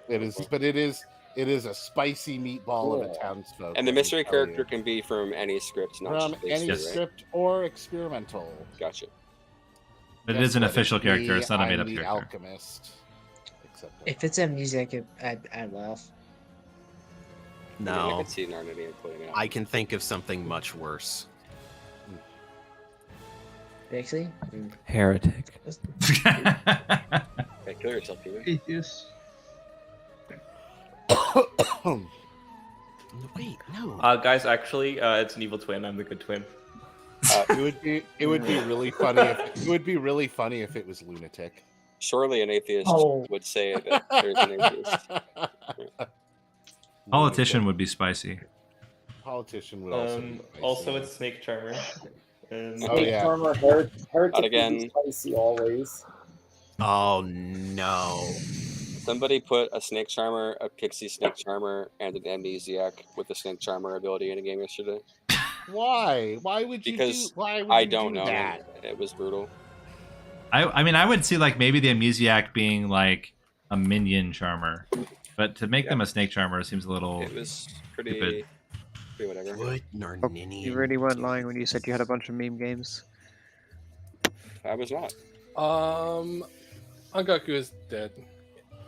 It is, but it is a spicy meatball of a townsfolk. And the mystery I can tell character can be from any script, not from just any based, right? script or experimental. Gotcha. But it Guess is an what? official character. me, It's not a I'm made-up the character. Alchemist. Except If it's amnesia, I'd laugh. I No, could see Narninian putting it out. I can think of something much worse. Actually, Heretic. Okay, kill yourself, Peter. Atheist. Wait, no. Guys, actually, it's an evil twin. I'm the good twin. it would be really funny. If it was lunatic. Surely an atheist Oh. would say that there's an atheist. Politician would be spicy. Politician would also. Be Also, it's Snake Charmer. And Oh, yeah. Farmer, heretic Not again. would be spicy always. Oh no. Somebody put a Snake Charmer, a Pixie Snake Charmer, and an Amnesiac with the Snake Charmer ability in a game yesterday. Why? Why would you Because do? Why would I you don't do know. that? It was brutal. I mean, I would see like maybe the Amnesiac being like a minion charmer, but to make them a snake charmer seems a little. It was pretty stupid. whatever. Good You Narninian. really weren't lying when you said you had a bunch of meme games. I was not. Angaku is dead.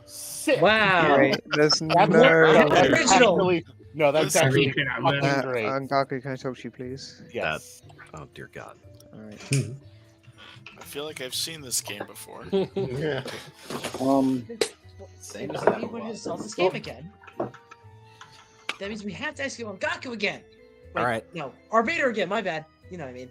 Sick. Wow. Great. There's no. That's Original. actually, no, that's Listen, actually cannot fucking win. great. Angaku, can I talk to you, please? Yes. Oh dear God. All right. I feel like I've seen this game before. Yeah. Same as anyone has solved this game again. That means we have to execute on Gaku again. Wait, All right. No, Arbiter again. My bad. You know what I mean.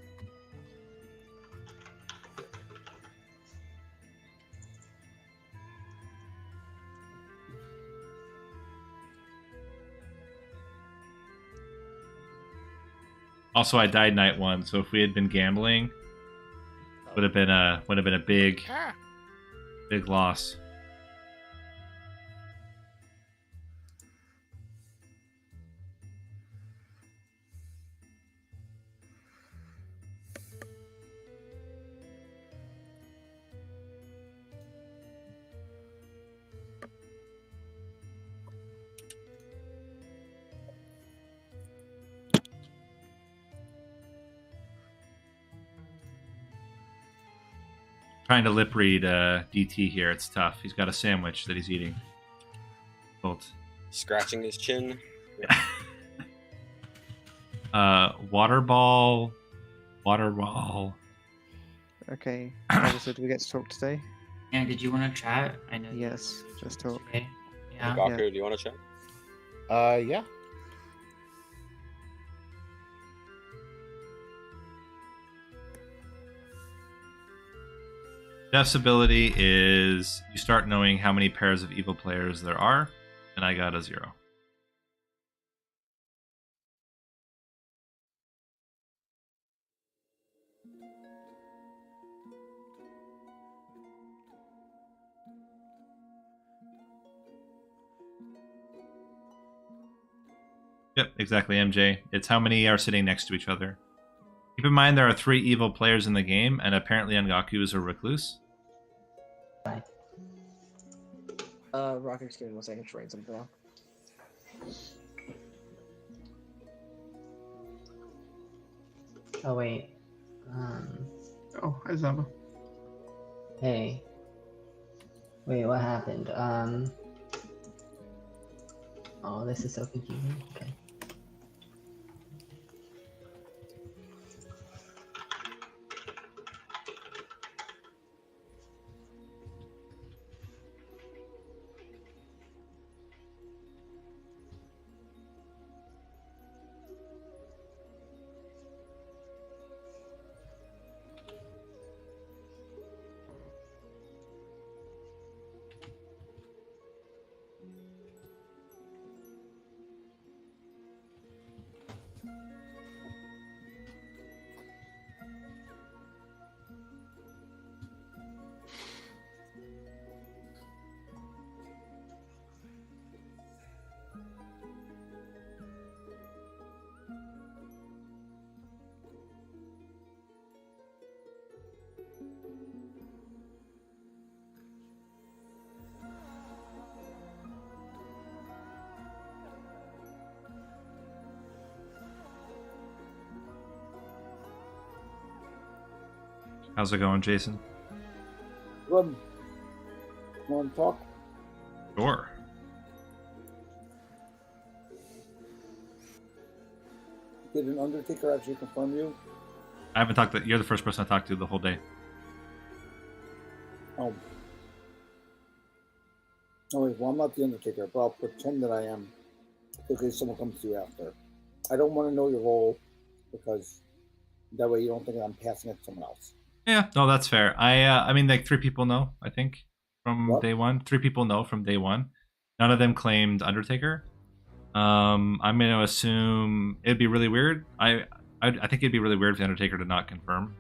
Also, I died night one, so if we had been gambling, would have been a big Ah, loss. Trying to lip read DT here. It's tough. He's got a sandwich that he's eating. Bolt. Scratching his chin. Water ball. Okay. Obviously, do we get to talk today? Yeah, did you want to chat? I know. Yes. Let's talk. Okay. Yeah. Gaku, do you want to check? Yeah. Jeff's ability is you start knowing how many pairs of evil players there are, and I got a 0. Yep, exactly, MJ. It's how many are sitting next to each other. Keep in mind there are 3 evil players in the game, and apparently Angaku is a recluse. Rocket's giving 1 second to write something down. Oh wait. Oh, hi Zaba. Hey. Wait, what happened? Oh, this is so confusing. Okay. How's it going, Jason? Want to talk? Sure. Did an Undertaker actually confirm you? I haven't talked to. You're the first person I talked to the whole day. Oh. Oh, wait, well, I'm not the Undertaker, but I'll pretend that I am in case someone comes to you after. I don't want to know your role because that way you don't think I'm passing it to someone else. Yeah, no, that's fair. I mean, like 3 people know. I think from What? day one. 3 people know from day one. None of them claimed Undertaker. I'm going to assume it'd be really weird. I think it'd be really weird for the Undertaker to not confirm.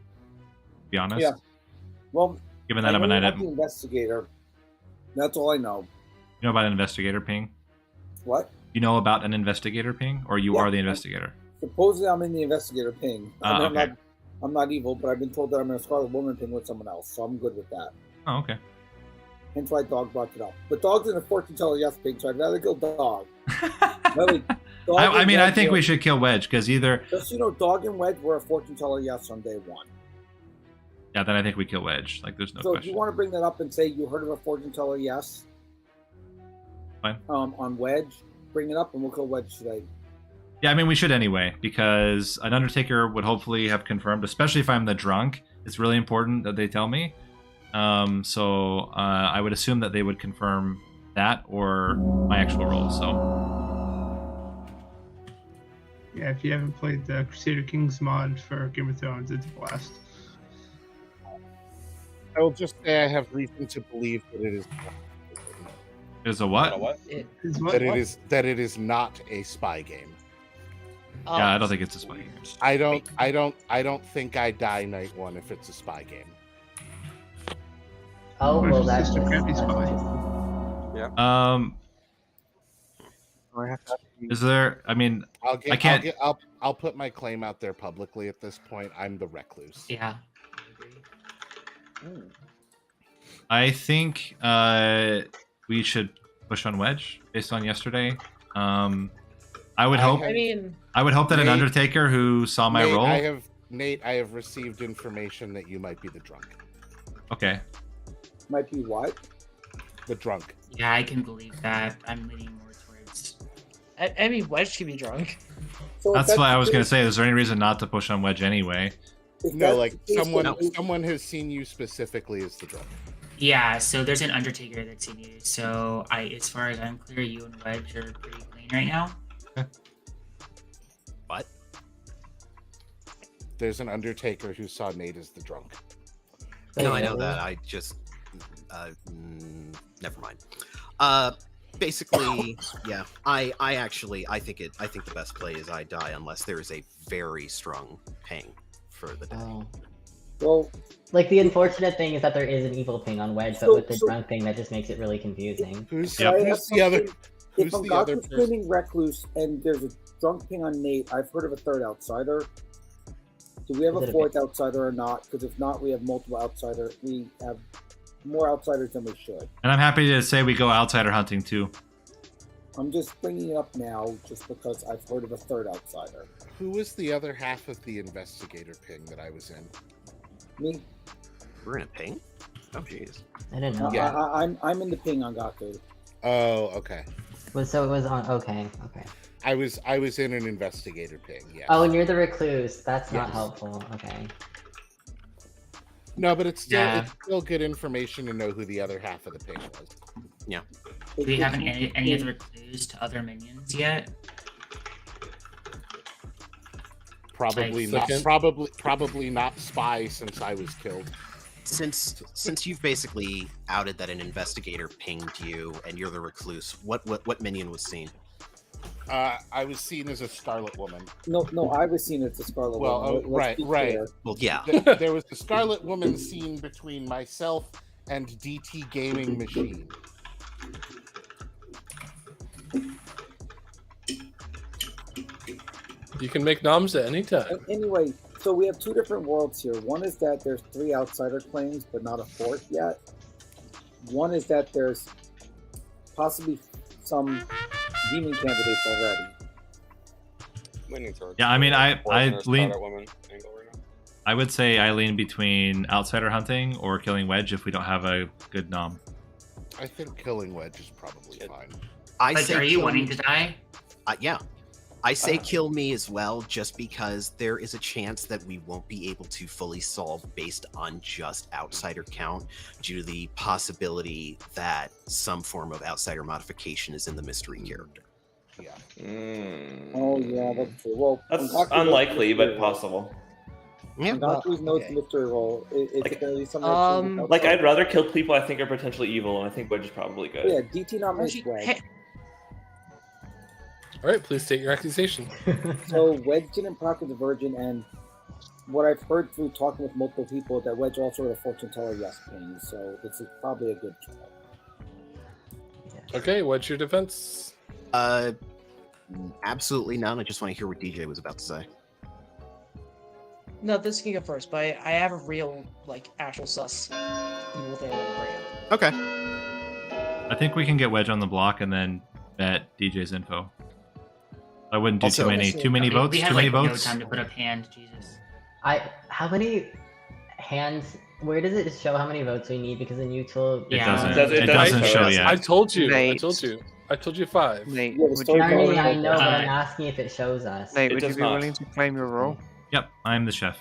To be honest. Yeah. Well, given that I'm a know night about the investigator. That's all I know. You know about an investigator ping? What? You know about an investigator ping, or you are the investigator? Supposedly I'm in the investigator ping. Okay. I'm not evil, but I've been told that I'm in a Scarlet Woman ping with someone else, so I'm good with that. Oh, okay. Hence why Dog brought it up. But Dog's in a fortune teller yes ping, so I'd rather kill Dog. I mean, I think we should kill Wedge because either. Just so you know, Dog and Wedge were a fortune teller yes on day one. Yeah, then I think we kill Wedge. Like, there's no So if question. you want to bring that up and say you heard of a fortune teller yes, Fine. On Wedge, bring it up and we'll kill Wedge today. Yeah, I mean, we should anyway, because an Undertaker would hopefully have confirmed, especially if I'm the drunk. It's really important that they tell me. So I would assume that they would confirm that or my actual role. So Yeah, if you haven't played the Crusader Kings mod for Game of Thrones, it's a blast. I will just say I have reason to believe that it is. Is a what? That it is not a spy game. Yeah, I don't think it's a spy game. I don't think I die night one if it's a spy game. Oh, well, that's Sister just, can't be that's spy. interesting. Is there? I mean, I can't. I'll put my claim out there publicly at this point. I'm the recluse. Yeah. I think we should push on Wedge based on yesterday. I would hope. I would hope that an Nate- Undertaker who saw my Nate, role. I have received information that you might be the drunk. Okay. Might be what? The drunk. Yeah, I can believe that. I'm leaning more towards. I mean, Wedge can be drunk. So That's what I was going to say. Is there any reason not to push on Wedge anyway? No, like someone has seen you specifically as the drunk. Yeah, so there's an Undertaker that's in you. So as far as I'm clear, you and Wedge are pretty clean right now. What? There's an Undertaker who saw Nate as the drunk. No, I know that. I just never mind. Basically, yeah. I think the best play is I die unless there is a very strong ping for the day. Oh. Well, like the unfortunate thing is that there is an evil ping on Wedge, but with the drunk thing, that just makes it really confusing. Who's the other? If Who's the other Ungaku's screaming recluse and there's a drunk ping on Nate, I've heard of a third outsider. Do we have Is a it a fourth outsider or not? Because if not, we have multiple outsiders. We have more outsiders than we should. And I'm happy to say we go outsider hunting too. I'm just bringing it up now just because I've heard of a third outsider. Who was the other half of the investigator ping that I was in? Me? We're in a ping? Oh, jeez. I didn't know. Yeah. I'm in the ping on Gaku. Oh, okay. So it was on. Okay. I was in an investigator ping. Yeah. Oh, and you're the recluse. That's not Yes. helpful. Okay. No, but it's Yeah. still good information to know who the other half of the ping was. Yeah. Do we have any other clues to other minions yet? Probably Like, not. Probably not spy since I was killed. Since you've basically outed that an investigator pinged you and you're the recluse, what minion was seen? I was seen as a Scarlet Woman. No, I was seen as a Scarlet Well, Woman. right. Well, yeah. There was the Scarlet Woman scene between myself and DT Gaming Machine. You can make noms at any time. Anyway, so we have two different worlds here. One is that there's 3 outsider claims, but not a fourth yet. One is that there's possibly some demon candidates already. Leaning towards. Yeah, I mean, I Poisoner, lean. Scarlet Woman angle right now. I would say I lean between outsider hunting or killing Wedge if we don't have a good nom. I think killing Wedge is probably fine. But are you wanting to die? Yeah. I say kill me as well, just because there is a chance that we won't be able to fully solve based on just outsider count, due to the possibility that some form of outsider modification is in the mystery character. Yeah. Oh yeah, that's true. Well, That's Ngaku unlikely, knows but possible. Yeah. Ngaku knows the mystery role. Is it going to be something that changes Like, outside? I'd rather kill people I think are potentially evil, and I think Wedge is probably good. Oh, yeah, DT nominates Wedge. All right, please state your accusation. So Wedge didn't proc the Virgin, and what I've heard through talking with multiple people that Wedge also had a fortune teller yes ping, so this is probably a good try. Okay, what's your defense? Absolutely none. I just want to hear what DJ was about to say. No, this can go first, but I have a real, like, actual sus evil thing I want to bring up. Okay. I think we can get Wedge on the block and then bet DJ's info. I wouldn't do Also- too many votes. We Too had many like no votes. time to put up hand. Jesus. How many hands? Where does it show how many votes we need? Because in util, It doesn't. It doesn't show yet. I told you. I Nate. told you. I told you 5. Nate, Yeah, the would you, storyteller- I know, but Uh, I'm asking if it shows us. Nate, It would you does be not. willing to claim your role? Yep, I'm the chef.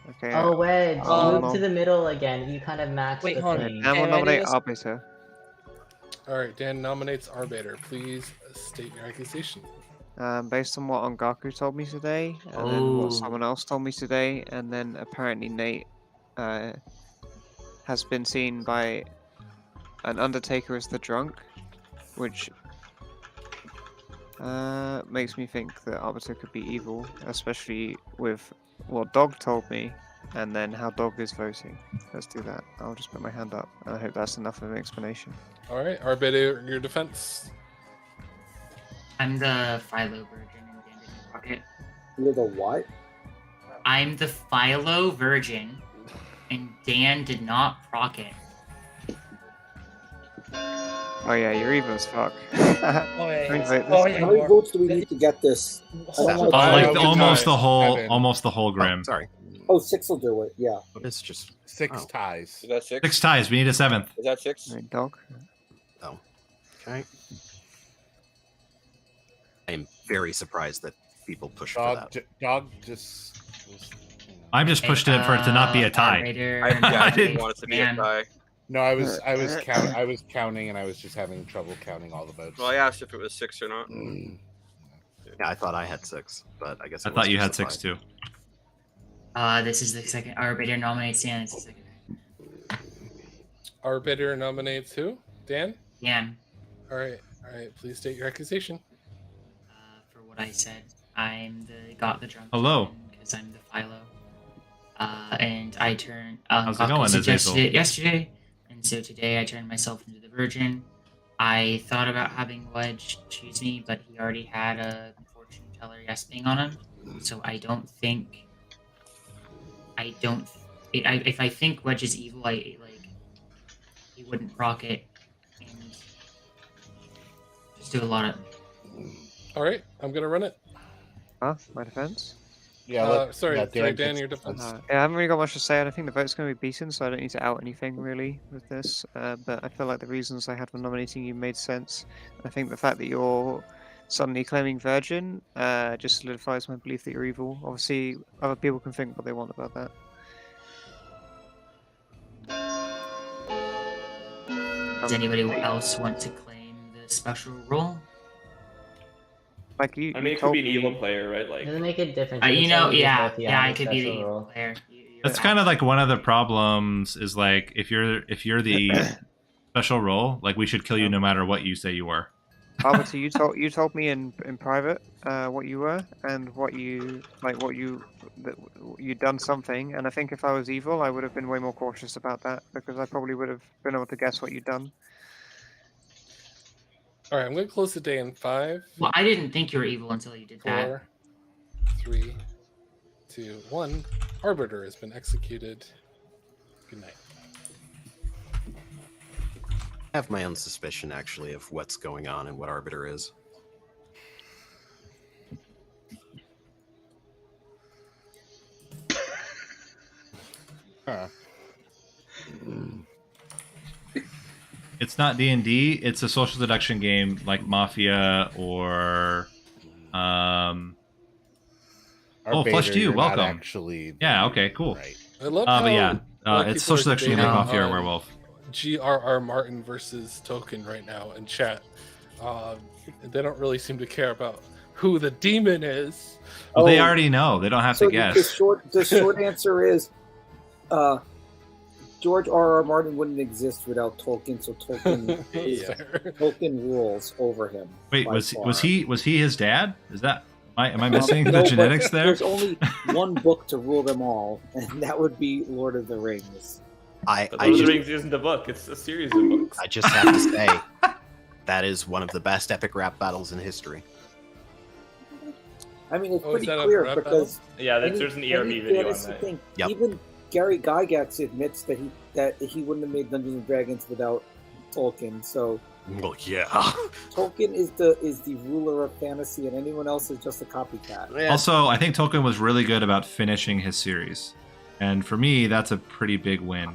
Okay. Oh, Wedge, Um, move to the middle again. You kind of match Wait, the hold on. thing. Now we'll Can I do nominate this? Arbiter. All right, Dan nominates Arbiter. Please state your accusation. Based on what Ngaku told me today, and then Oh. what someone else told me today, and then apparently Nate has been seen by an Undertaker as the drunk, which makes me think that Arbiter could be evil, especially with what Dog told me, and then how Dog is voting. Let's do that. I'll just put my hand up, and I hope that's enough of an explanation. All right, Arbiter, your defense. I'm the Philo Virgin and Dan didn't proc it. You're the what? I'm the Philo Virgin and Dan did not proc it. Oh yeah, you're evil as fuck. Oh, yeah, Can we yeah. vote Oh, this? yeah, How many you are. votes do we need to get this? I don't wanna- Like Seven. almost the whole, Seven. almost the whole Grim. Sorry. Oh, 6 will do it. Yeah. It's just 6 Oh. ties. Is that 6? 6 ties. We need a 7th. Is that 6? Right, Dog. okay. I am very surprised that people push for that. Dog just. Was, I'm just pushed it for it to not be a tie. Arbiter, I I didn't didn't- want it to be a Dan. tie. No, I was counting, and I was just having trouble counting all the votes. Well, I asked if it was 6 or not. Yeah, I thought I had 6, but I guess I it thought was you just had a 6 five. too. This is the second. Arbiter nominates Dan. It's the second. Arbiter nominates who? Dan? Dan. All right. Please state your accusation. For what I said, I'm the got the drunk. Hello. Because I'm the Philo. And I turned. How's it Gaku going, suggested Azazel? it yesterday, and so today I turned myself into the Virgin. I thought about having Wedge choose me, but he already had a fortune teller yes being on him, so I don't think. If I think Wedge is evil, he wouldn't proc it and just do a lot of. All right, I'm gonna run it. Huh? My defense? Yeah. Sorry, Dan, gets your the defense. Yeah, I haven't really got much to say. I don't think the vote's going to be beaten, so I don't need to out anything really with this. But I feel like the reasons I had for nominating you made sense. I think the fact that you're suddenly claiming Virgin just solidifies my belief that you're evil. Obviously, other people can think what they want about that. Does anybody else want to claim the special role? Like you, I mean, you it could told be an me- evil player, right? Like, Doesn't make a difference. You can know, totally yeah, both, yeah, I have a could be the special evil role. player. That's kind of like one of the problems is like if you're the special role, like we should kill you no matter what you say you are. Arbiter, you told me in private what you were and what you you'd done something, and I think if I was evil, I would have been way more cautious about that because I probably would have been able to guess what you'd done. All right, I'm gonna close the day in 5, Well, I didn't think you were evil until you did that. 4, 3, 2, 1. Arbiter has been executed. Good night. I have my own suspicion, actually, of what's going on and what Arbiter is. Huh. It's not D&D. It's a social deduction game like Mafia or. Flush to you. you're not Welcome. actually Yeah. Okay. Cool. right. I love But how yeah, like, it's people are social deduction game like debating Mafia or on Werewolf. G.R.R. Martin versus Tolkien right now in chat. They don't really seem to care about who the demon is. Well, they already know. They don't have to guess. The short answer is, George R.R. Martin wouldn't exist without Tolkien. So Tolkien, Tolkien rules over him. Wait, by far. was he his dad? Is that am I missing No, the but genetics there? There's only one book to rule them all, and that would be Lord of the Rings. Lord of the Rings isn't a book; it's a series of books. I just have to say, that is one of the best epic rap battles in history. I mean, it's Oh, is pretty that a clear rap because Yeah, there's an ERB video on that. Thing, Yep. Even Gary Gygax admits that he wouldn't have made Dungeons and Dragons without Tolkien. So, well, yeah. Tolkien is the ruler of fantasy, and anyone else is just a copycat. Also, I think Tolkien was really good about finishing his series, and for me, that's a pretty big win.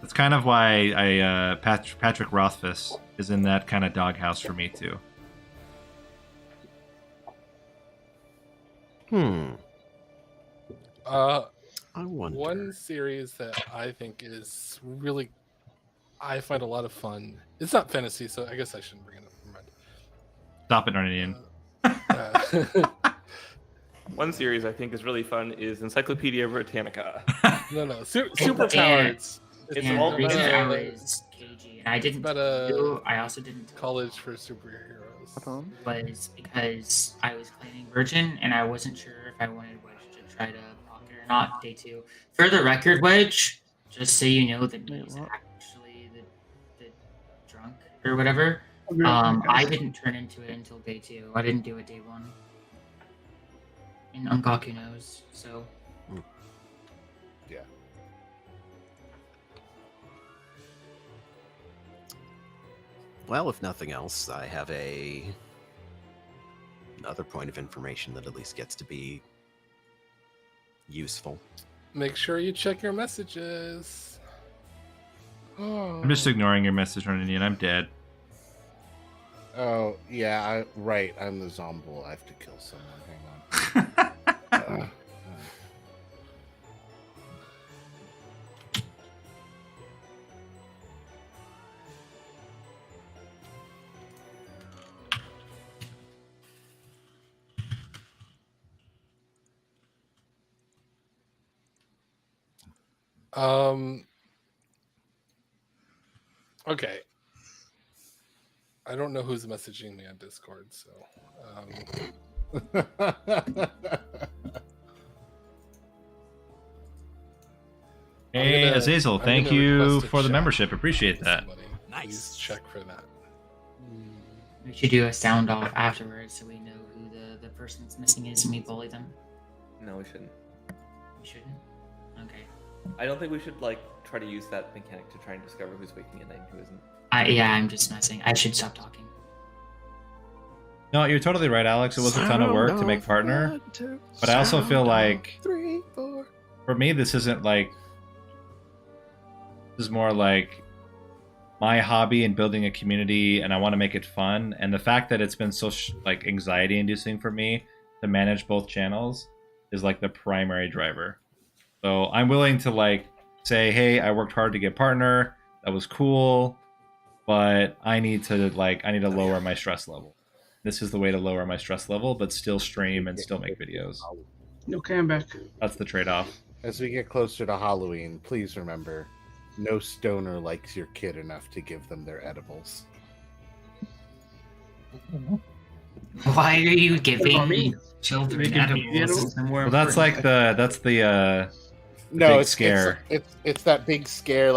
That's kind of why Patrick Rothfuss is in that kind of doghouse for me too. I wonder. One series that I think is really, I find a lot of fun. It's not fantasy, so I guess I shouldn't bring it up. Never mind. Stop it, Narninian. One series I think is really fun is Encyclopedia Britannica. No, superpowers. It's all the reason I about was cagey, and I didn't about I also didn't college for superheroes. Was because I was claiming Virgin, and I wasn't sure if I wanted Wedge to try to block it or not. Day 2. For the record, Wedge, just so you know that he's actually the drunk or whatever. I didn't turn into it until day 2. I didn't do it day 1. And Ungaku knows, so. Yeah. Well, if nothing else, I have another point of information that at least gets to be useful. Make sure you check your messages. I'm just ignoring your message, Narninian. I'm dead. Oh, yeah, right. I'm the Zombol. I have to kill someone. Hang on. Okay. I don't know who's messaging me on Discord, so. Hey, Azazel, thank you for the membership. Appreciate that. Nice. Please check for that. We should do a sound off afterwards so we know who the person that's missing is and we bully them. No, we shouldn't. We shouldn't? Okay. I don't think we should try to use that mechanic to try and discover who's waking at night and who isn't. Yeah, I'm just messing. I should stop talking. No, you're totally right, Alex. It was a ton of work to make partner, but I also feel like for me, this isn't like. This is more like my hobby and building a community, and I want to make it fun. And the fact that it's been so anxiety-inducing for me to manage both channels is like the primary driver. So I'm willing to say, hey, I worked hard to get partner. That was cool, but I need to lower my stress level. This is the way to lower my stress level, but still stream and still make videos. Okay, I'm back. That's the trade-off. As we get closer to Halloween, please remember, no stoner likes your kid enough to give them their edibles. Why are you giving children edibles? Well, that's the No, big scare. It's that big scare,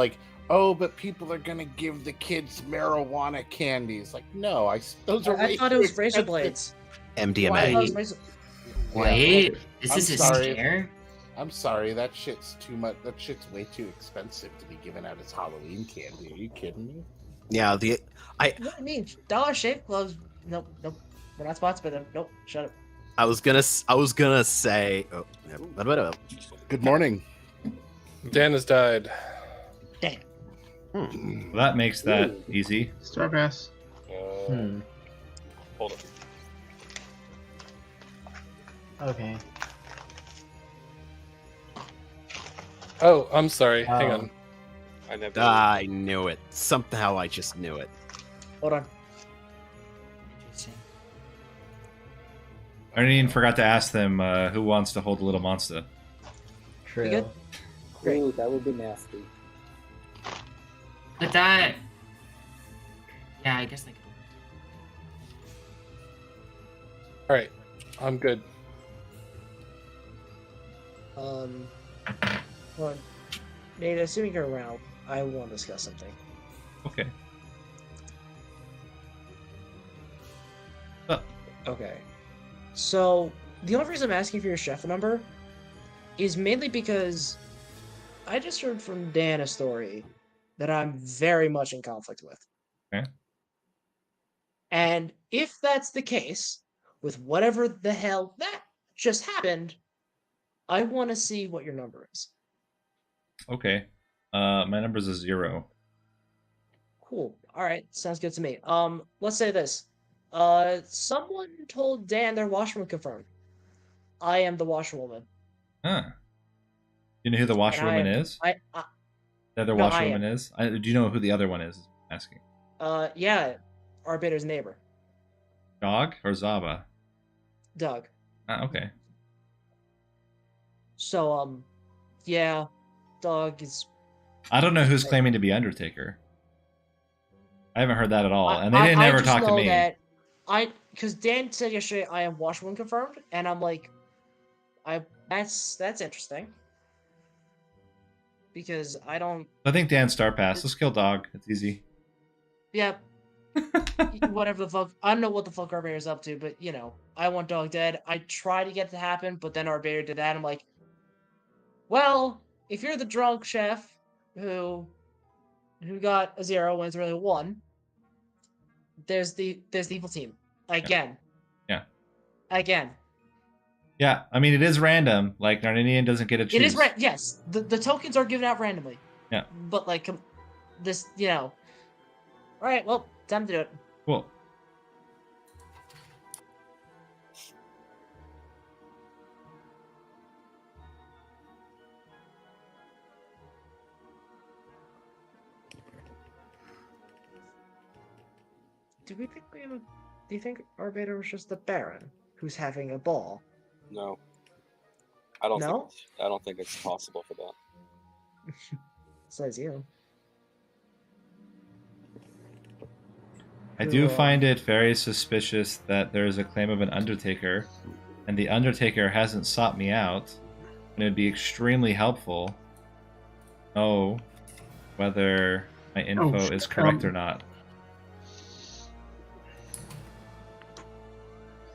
oh, but people are gonna give the kids marijuana candies. No, I thought it was razor blades. MDMA. Wait, is this a scare? I'm sorry, that shit's too much. That shit's way too expensive to be given out as Halloween candy. Are you kidding me? Yeah, What do you mean? Dollar Shave Clubs? Nope. We're not sponsored by them. Nope. Shut up. I was gonna say. Oh, Good morning. Dan has died. Damn. Well, that makes that easy. Star pass. Hmm. Hold it. Okay. Oh, I'm sorry. Hang on. I knew it. Somehow I just knew it. Hold on. Interesting. Narninian forgot to ask them who wants to hold the little monster. True. You good? Great. Ooh, that would be nasty. But that. Yeah, I guess they could. All right, I'm good. Well, Nate, assuming you're around, I want to discuss something. Okay. Okay. So, the only reason I'm asking for your chef number is mainly because I just heard from Dan a story that I'm very much in conflict with. Okay. And if that's the case, with whatever the hell that just happened, I want to see what your number is. Okay. My number's a 0. Cool. All right. Sounds good to me. Let's say this. Someone told Dan their washerwoman confirmed. I am the washerwoman. Huh. You know who the washerwoman is? The other washerwoman is? Do you know who the other one is? I'm asking. Yeah. Arbiter's neighbor. Dog or Zaba? Doug. Okay. So, yeah. Dog is... I don't know who's claiming to be Undertaker. I haven't heard that at all. And they didn't ever talk to me. Because Dan said yesterday, I am washerwoman confirmed, and I'm like, that's interesting. Because I don't... I think Dan Star Pass. Let's kill Dog. It's easy. Yeah. Whatever the fuck. I don't know what the fuck Arbiter's up to, but, you know, I want Dog dead. I tried to get it to happen, but then Arbiter did that. I'm like, well, if you're the drunk chef who got a 0 when it's really a 1, there's the evil team. Again. Yeah. Again. Yeah, I mean, it is random. Like, Narninian doesn't get a choose. It is yes. The tokens are given out randomly. Yeah. But, like, this, you know. Alright, well, time to do it. Cool. Do you think Arbiter was just the Baron who's having a ball? No. I don't No? think it's possible for that. Says you. I do find it very suspicious that there is a claim of an Undertaker, and the Undertaker hasn't sought me out, and it would be extremely helpful to know whether my info is correct or not.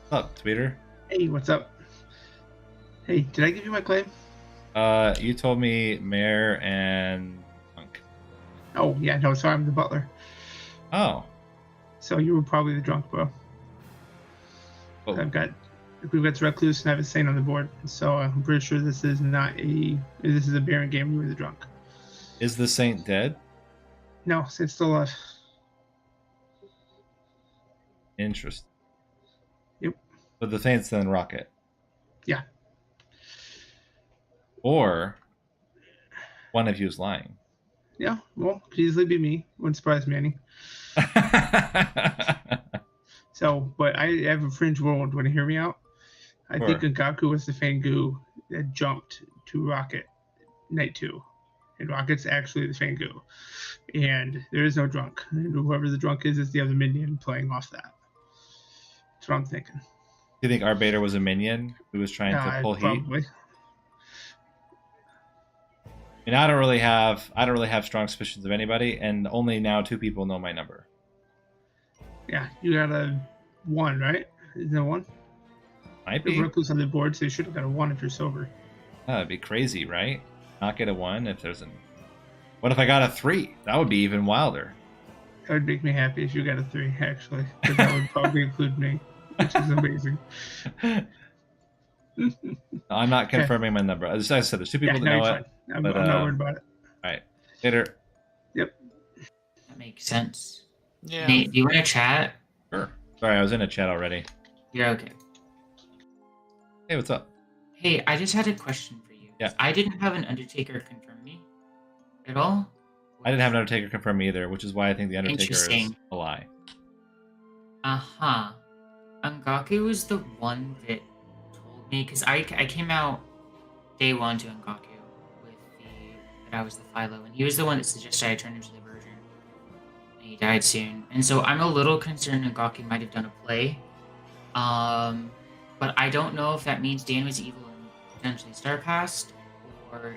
What's up, Tweeter? Hey, what's up? Hey, did I give you my claim? You told me Mayor and Monk. Oh, yeah, no, sorry, I'm the butler. Oh. So you were probably the drunk, bro. Oh. We've got Recluse and I have a saint on the board, so I'm pretty sure this is a Baron game. You were the drunk. Is the Saint dead? No, Saint's still alive. Interesting. Yep. But the Saint's then Rocket. Yeah. Or one of you is lying. Yeah, well, could easily be me. Wouldn't surprise me any. So, but I have a fringe world. Want to hear me out? I think Ngaku was the Fangu that jumped to Rocket night 2. And Rocket's actually the Fangu. And there is no drunk. And whoever the drunk is the other minion playing off that. That's what I'm thinking. Do you think Arbiter was a minion who was trying to pull probably. heat? And I don't really have strong suspicions of anybody, and only now 2 people know my number. Yeah, you got a 1, right? Is there 1? Might be. Recluse on the board, so you should have got a 1 if you're sober. That'd be crazy, right? Not get a 1 if there's an... What if I got a 3? That would be even wilder. That would make me happy if you got a 3, actually. But that would probably include me, which is amazing. I'm not confirming my number. As I said, there's two people that you're know fine. it. I'm but, not worried about it. All right. Later. Yep. That makes sense. Yeah. Nate, do you want to chat? Sure. Sorry, I was in a chat already. You're okay. Hey, what's up? Hey, I just had a question for you. Yeah. I didn't have an Undertaker confirm me at all. I didn't have an Undertaker confirm me either, which is why I think the Undertaker is Interesting. a lie. Angaku was the one that told me, because I came out day one to Angaku with that I was the Philo, and he was the one that suggested I turn into the Virgin. And he died soon. And so I'm a little concerned Angaku might have done a play. But I don't know if that means Dan was evil and potentially Star Passed, or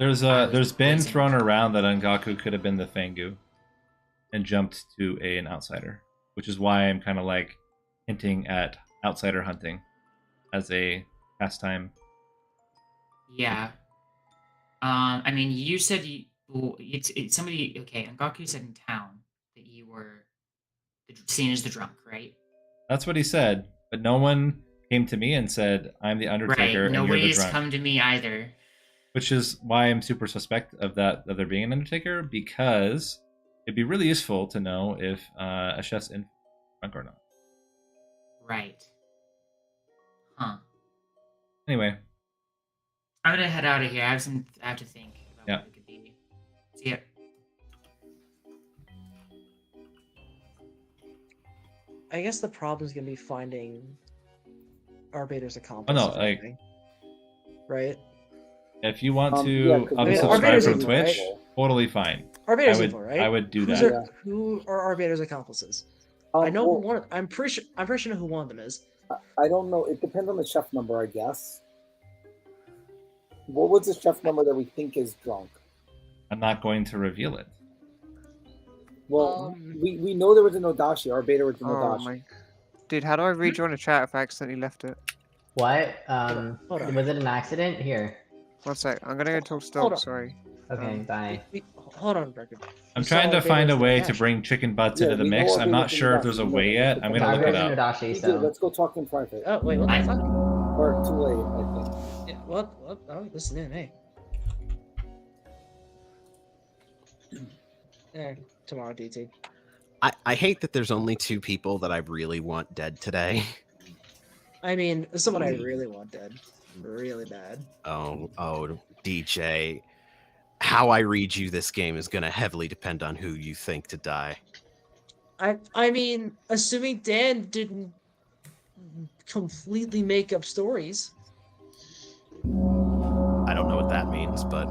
if There's been thrown around that Angaku could have been the Fangu and jumped to an outsider, which is why I'm kind of like hinting at outsider hunting as a pastime. Yeah. I mean, you said it's somebody. Okay, Angaku said in town that you were seen as the drunk, right? That's what he said, but no one came to me and said I'm the Undertaker. Right. And Nobody you're the has drunk. come to me either. Which is why I'm super suspect of that of there being an Undertaker, because it'd be really useful to know if a chef's in drunk or not. Right. Huh. Anyway. I'm gonna head out of here. I have to think about what it could be. See ya. I guess the problem is gonna be finding Arbiter's Oh accomplice. no, like right? if you want to yeah, 'cause unsubscribe Arbiter's from evil, Twitch, right? totally fine. Arbiter's I would, evil, right? I would do Who's that. Are, who are Arbiter's accomplices? I know who one. I'm pretty sure know who one of them is. I don't know. It depends on the chef number, I guess. What was the chef number that we think is drunk? I'm not going to reveal it. Well, we know there was a Nodashi. Our beta was a Nodashi. Oh my... Dude, how do I rejoin a chat if I accidentally left it? What? Was it an accident? Here. One sec. I'm gonna go talk to Hold Dog, on. sorry. Okay, bye. Hold on, record. I'm trying to find a way to bring chicken butts into the mix. I'm not sure if there's a way yet. I'm gonna look it up. Let's go talk in private. Oh wait, what the fuck? Or too late, I think. Yeah, what? Oh, listen in, hey. Tomorrow, DT. I hate that there's only two people that I really want dead today. I mean, someone I really want dead, really bad. Oh, DJ. How I read you this game is going to heavily depend on who you think to die. I mean, assuming Dan didn't completely make up stories. I don't know what that means, but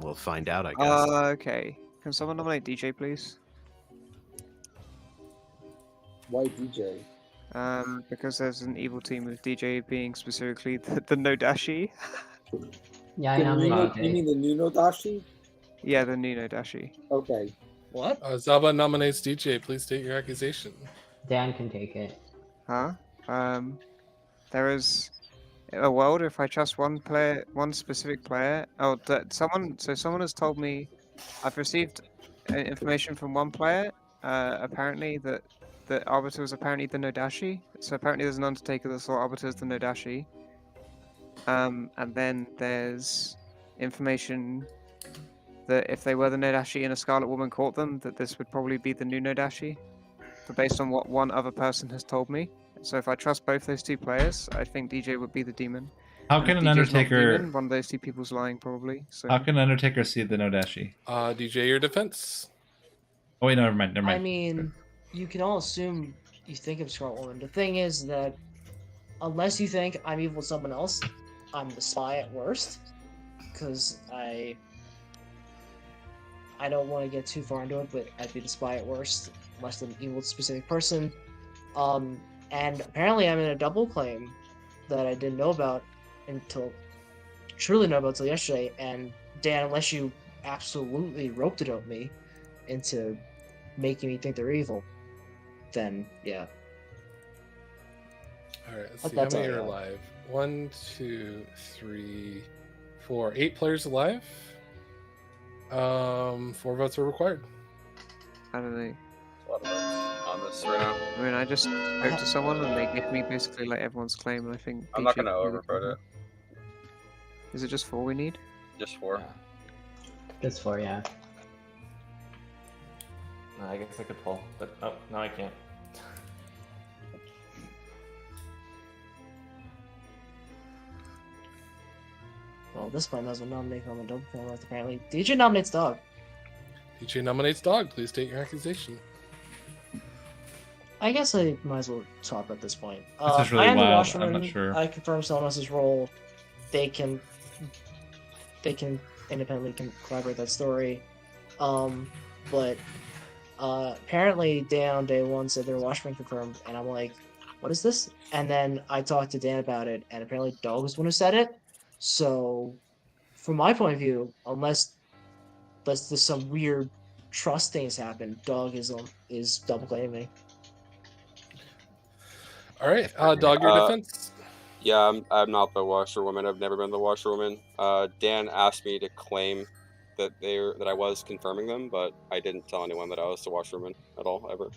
we'll find out, I guess. Okay. Can someone nominate DJ, please? Why DJ? Because there's an evil team with DJ being specifically the Nodashi. Yeah, I nominate DJ. You mean the new Nodashi? Yeah, the new Nodashi. Okay. What? Zaba nominates DJ. Please state your accusation. Dan can take it. Huh? There is a world if I trust one specific player. Oh, someone has told me I've received information from one player. Apparently that Arbiter was apparently the Nodashi. So apparently there's an Undertaker that saw Arbiter as the Nodashi. And then there's information that if they were the Nodashi and a Scarlet Woman caught them, that this would probably be the new Nodashi. But based on what one other person has told me. So if I trust both those two players, I think DJ would be the demon. How And can if an DJ's not the Undertaker? demon, one of those two people's lying probably. So How can Undertaker see the Nodashi? DJ, your defense. Oh wait, no, never mind. I mean, you can all assume you think of Scarlet Woman. The thing is that unless you think I'm evil with someone else, I'm the spy at worst. Because I don't want to get too far into it, but I'd be the spy at worst, less than evil with a specific person. And apparently I'm in a double claim that I didn't know about until yesterday. And Dan, unless you absolutely roped it on me into making me think they're evil, then yeah. All right, let's But see how that's many all are I got. alive. 1, 2, 3, 4, 8 players alive. 4 votes are required. I don't know. on this right now. I mean, I just spoke to someone and they gave me basically like everyone's claim, and I think I'm not DJ gonna really overvote can- it. Is it just 4 we need? Just 4. Just 4, yeah. I guess I could pull, but oh, no, I can't. Well, this point might as well nominate on the double format, apparently. DJ nominates dog. DJ nominates dog. Please state your accusation. I guess I might as well talk at this point. This is really I am the wild. washerman. I'm not sure. I confirm someone else's role. They can independently collaborate that story. But apparently Dan on day 1 said their washerman confirmed, and I'm like, what is this? And then I talked to Dan about it, and apparently Dog was the one who said it. So, from my point of view, unless there's some weird trust things happen, Dog is double claiming me. All right, dog, your defense. Yeah, I'm not the washerwoman. I've never been the washerwoman. Dan asked me to claim that I was confirming them, but I didn't tell anyone that I was the washerwoman at all ever.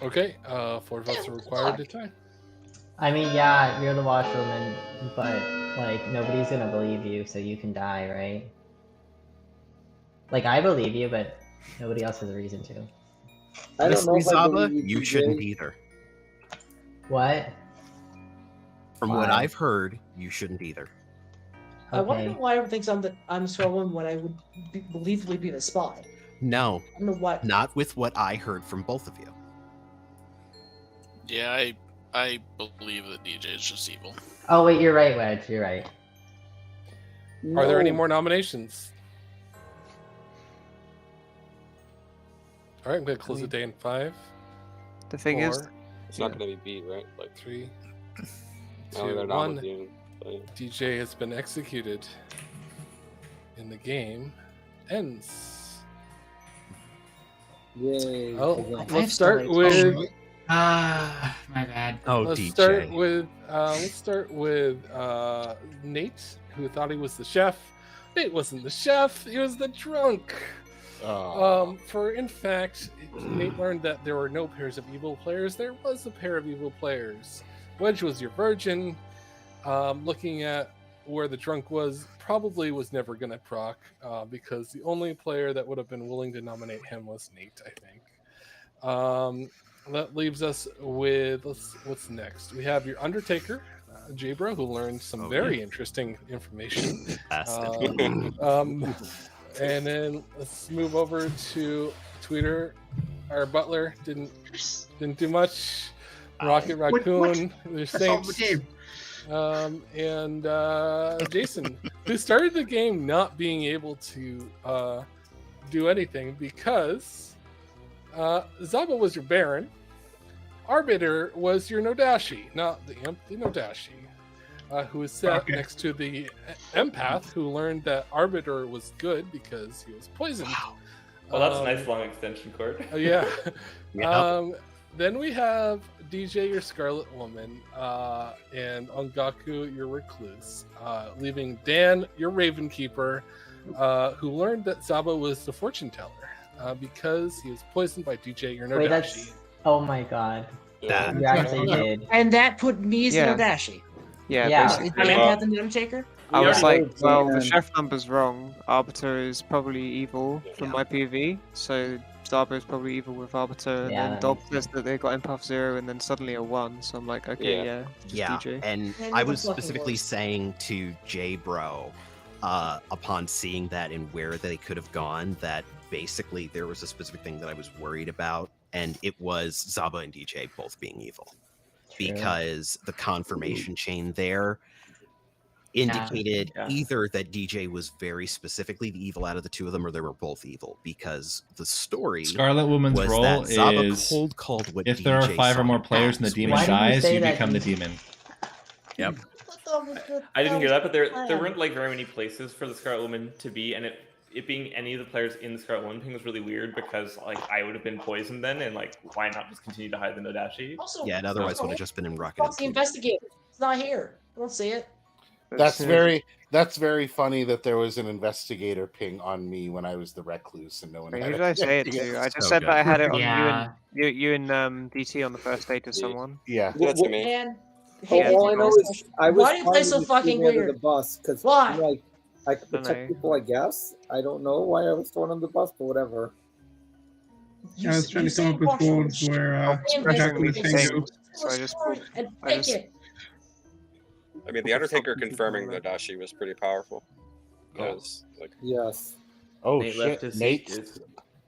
Okay, 4 votes are required to tie. I mean, yeah, you're the washerwoman, but like nobody's gonna believe you, so you can die, right? Like I believe you, but nobody else has a reason to. I don't know if I Zaba, believe you DJ. shouldn't either. What? From what Why? I've heard, you shouldn't either. I want to know why everyone thinks I'm the Scrubwoman when I would believably be the spy. No, I don't know why. not with what I heard from both of you. Yeah, I believe that DJ is just evil. Oh wait, you're right, Wedge. You're right. Are there any more nominations? All right, I'm going to close the day in 5. The thing is, 4, It's not going to be beat, right? Like 3, no, 2, they're not 1. with you. But- DJ has been executed. And the game ends. Yay. Oh, Again. let's start with. My bad. Oh, Let's DJ. start with Nate, who thought he was the chef. Nate wasn't the chef; he was the drunk. For in fact, Nate learned that there were no pairs of evil players. There was a pair of evil players. Wedge was your virgin. Looking at where the drunk was, probably was never going to proc because the only player that would have been willing to nominate him was Nate, I think. That leaves us with what's next. We have your Undertaker, Jabro, who learned some very interesting information. And then let's move over to Tweeter. Our butler didn't do much. Rocket Raccoon, the Saints, and Jason, who started the game not being able to do anything because Zaba was your Baron. Arbiter was your Nodashi, not the Imp, the Nodashi, who was sat next to the Empath, who learned that Arbiter was good because he was poisoned. Wow. Well, that's a nice long extension cord. Yeah. Yep. Then we have DJ, your Scarlet Woman, and Ongaku, your Recluse, leaving Dan, your Raven Keeper, who learned that Zaba was the Fortune Teller because he was poisoned by DJ, your Wait, Nodashi. that's. Oh my god. That- You actually did. And that put me as Yeah. Nodashi. yeah, Yeah. basically. I mean, Captain the Undertaker? I was already like, know well, the Dan. chef number's wrong. Arbiter is probably evil from my PV, so Zaba is probably evil with Arbiter, and Yeah, then that Dob makes says that they got Empath 0 and then suddenly a 1, so I'm like, okay, yeah, just Yeah, DJ. and Yeah, I no, was that fucking specifically works. saying to J Bro, upon seeing that and where they could have gone, that basically there was a specific thing that I was worried about, and it was Zaba and DJ both being evil. True. Because the confirmation chain there indicated Yeah. either that DJ was very specifically the evil out of the two of them, or they were both evil, because the story Scarlet Woman's was role that Zaba is cold called what if there are DJ 5 or saw more in players and the past. demon Why did you dies, say you that become the he- demon. Yep. I didn't hear that, but there weren't like very many places for the Scarlet Woman to be, and it being any of the players in the Scarlet Woman thing was really weird because like I would have been poisoned then, and like why not just continue to hide the Nodashi? Also, Yeah, and otherwise would have just been in Rocket. fuck the investigator. It's not here. I don't see it. That's very funny that there was an investigator ping on me when I was the recluse and no one. Wait, had who did I say it to? I just said that I had it on you and DT on the first day to someone. Yeah, that's me. Man, All I know is I was why do you play so fucking under weird? the bus because Why? like I could protect people. I guess I don't know why I was thrown on the bus, but whatever. I was trying to come up with worlds where Gaku was Fengu. So I just I mean, the Undertaker confirming the Dashi was pretty powerful. Because, like, yes. Oh Nate shit! left his-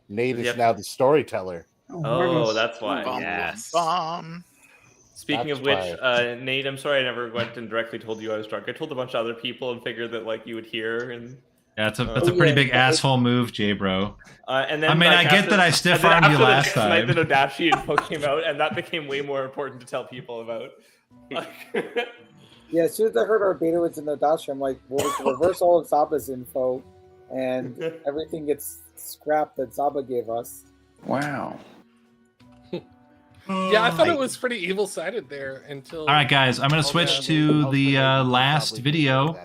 Nate Yep. is now the storyteller. Oh, that's why. Bum, Yes. bum. Speaking That's of which, why. Nate, I'm sorry I never went and directly told you I was drunk. I told a bunch of other people and figured that like you would hear. And Yeah, that's a pretty big asshole move, J bro. and then I mean, like, I get after- that I and stiff then armed you after the last next night, time. the Nodashi info came out, and that became way more important to tell people about. Yeah, as soon as I heard our beta was in the Dashi, I'm like, well, we can reverse all of Zaba's info, and everything gets scrapped that Zaba gave us. Wow. Yeah, I thought it was pretty evil-sided there until... All right, guys, I'm going to switch to the last video.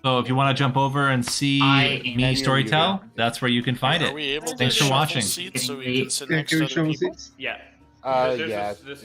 So if you want to jump over and see me storytell, that's where you can find Are it. we able Thanks to for shuffle watching. seats so we can sit Yeah, next can to we other show people? seats? Yeah. Yeah.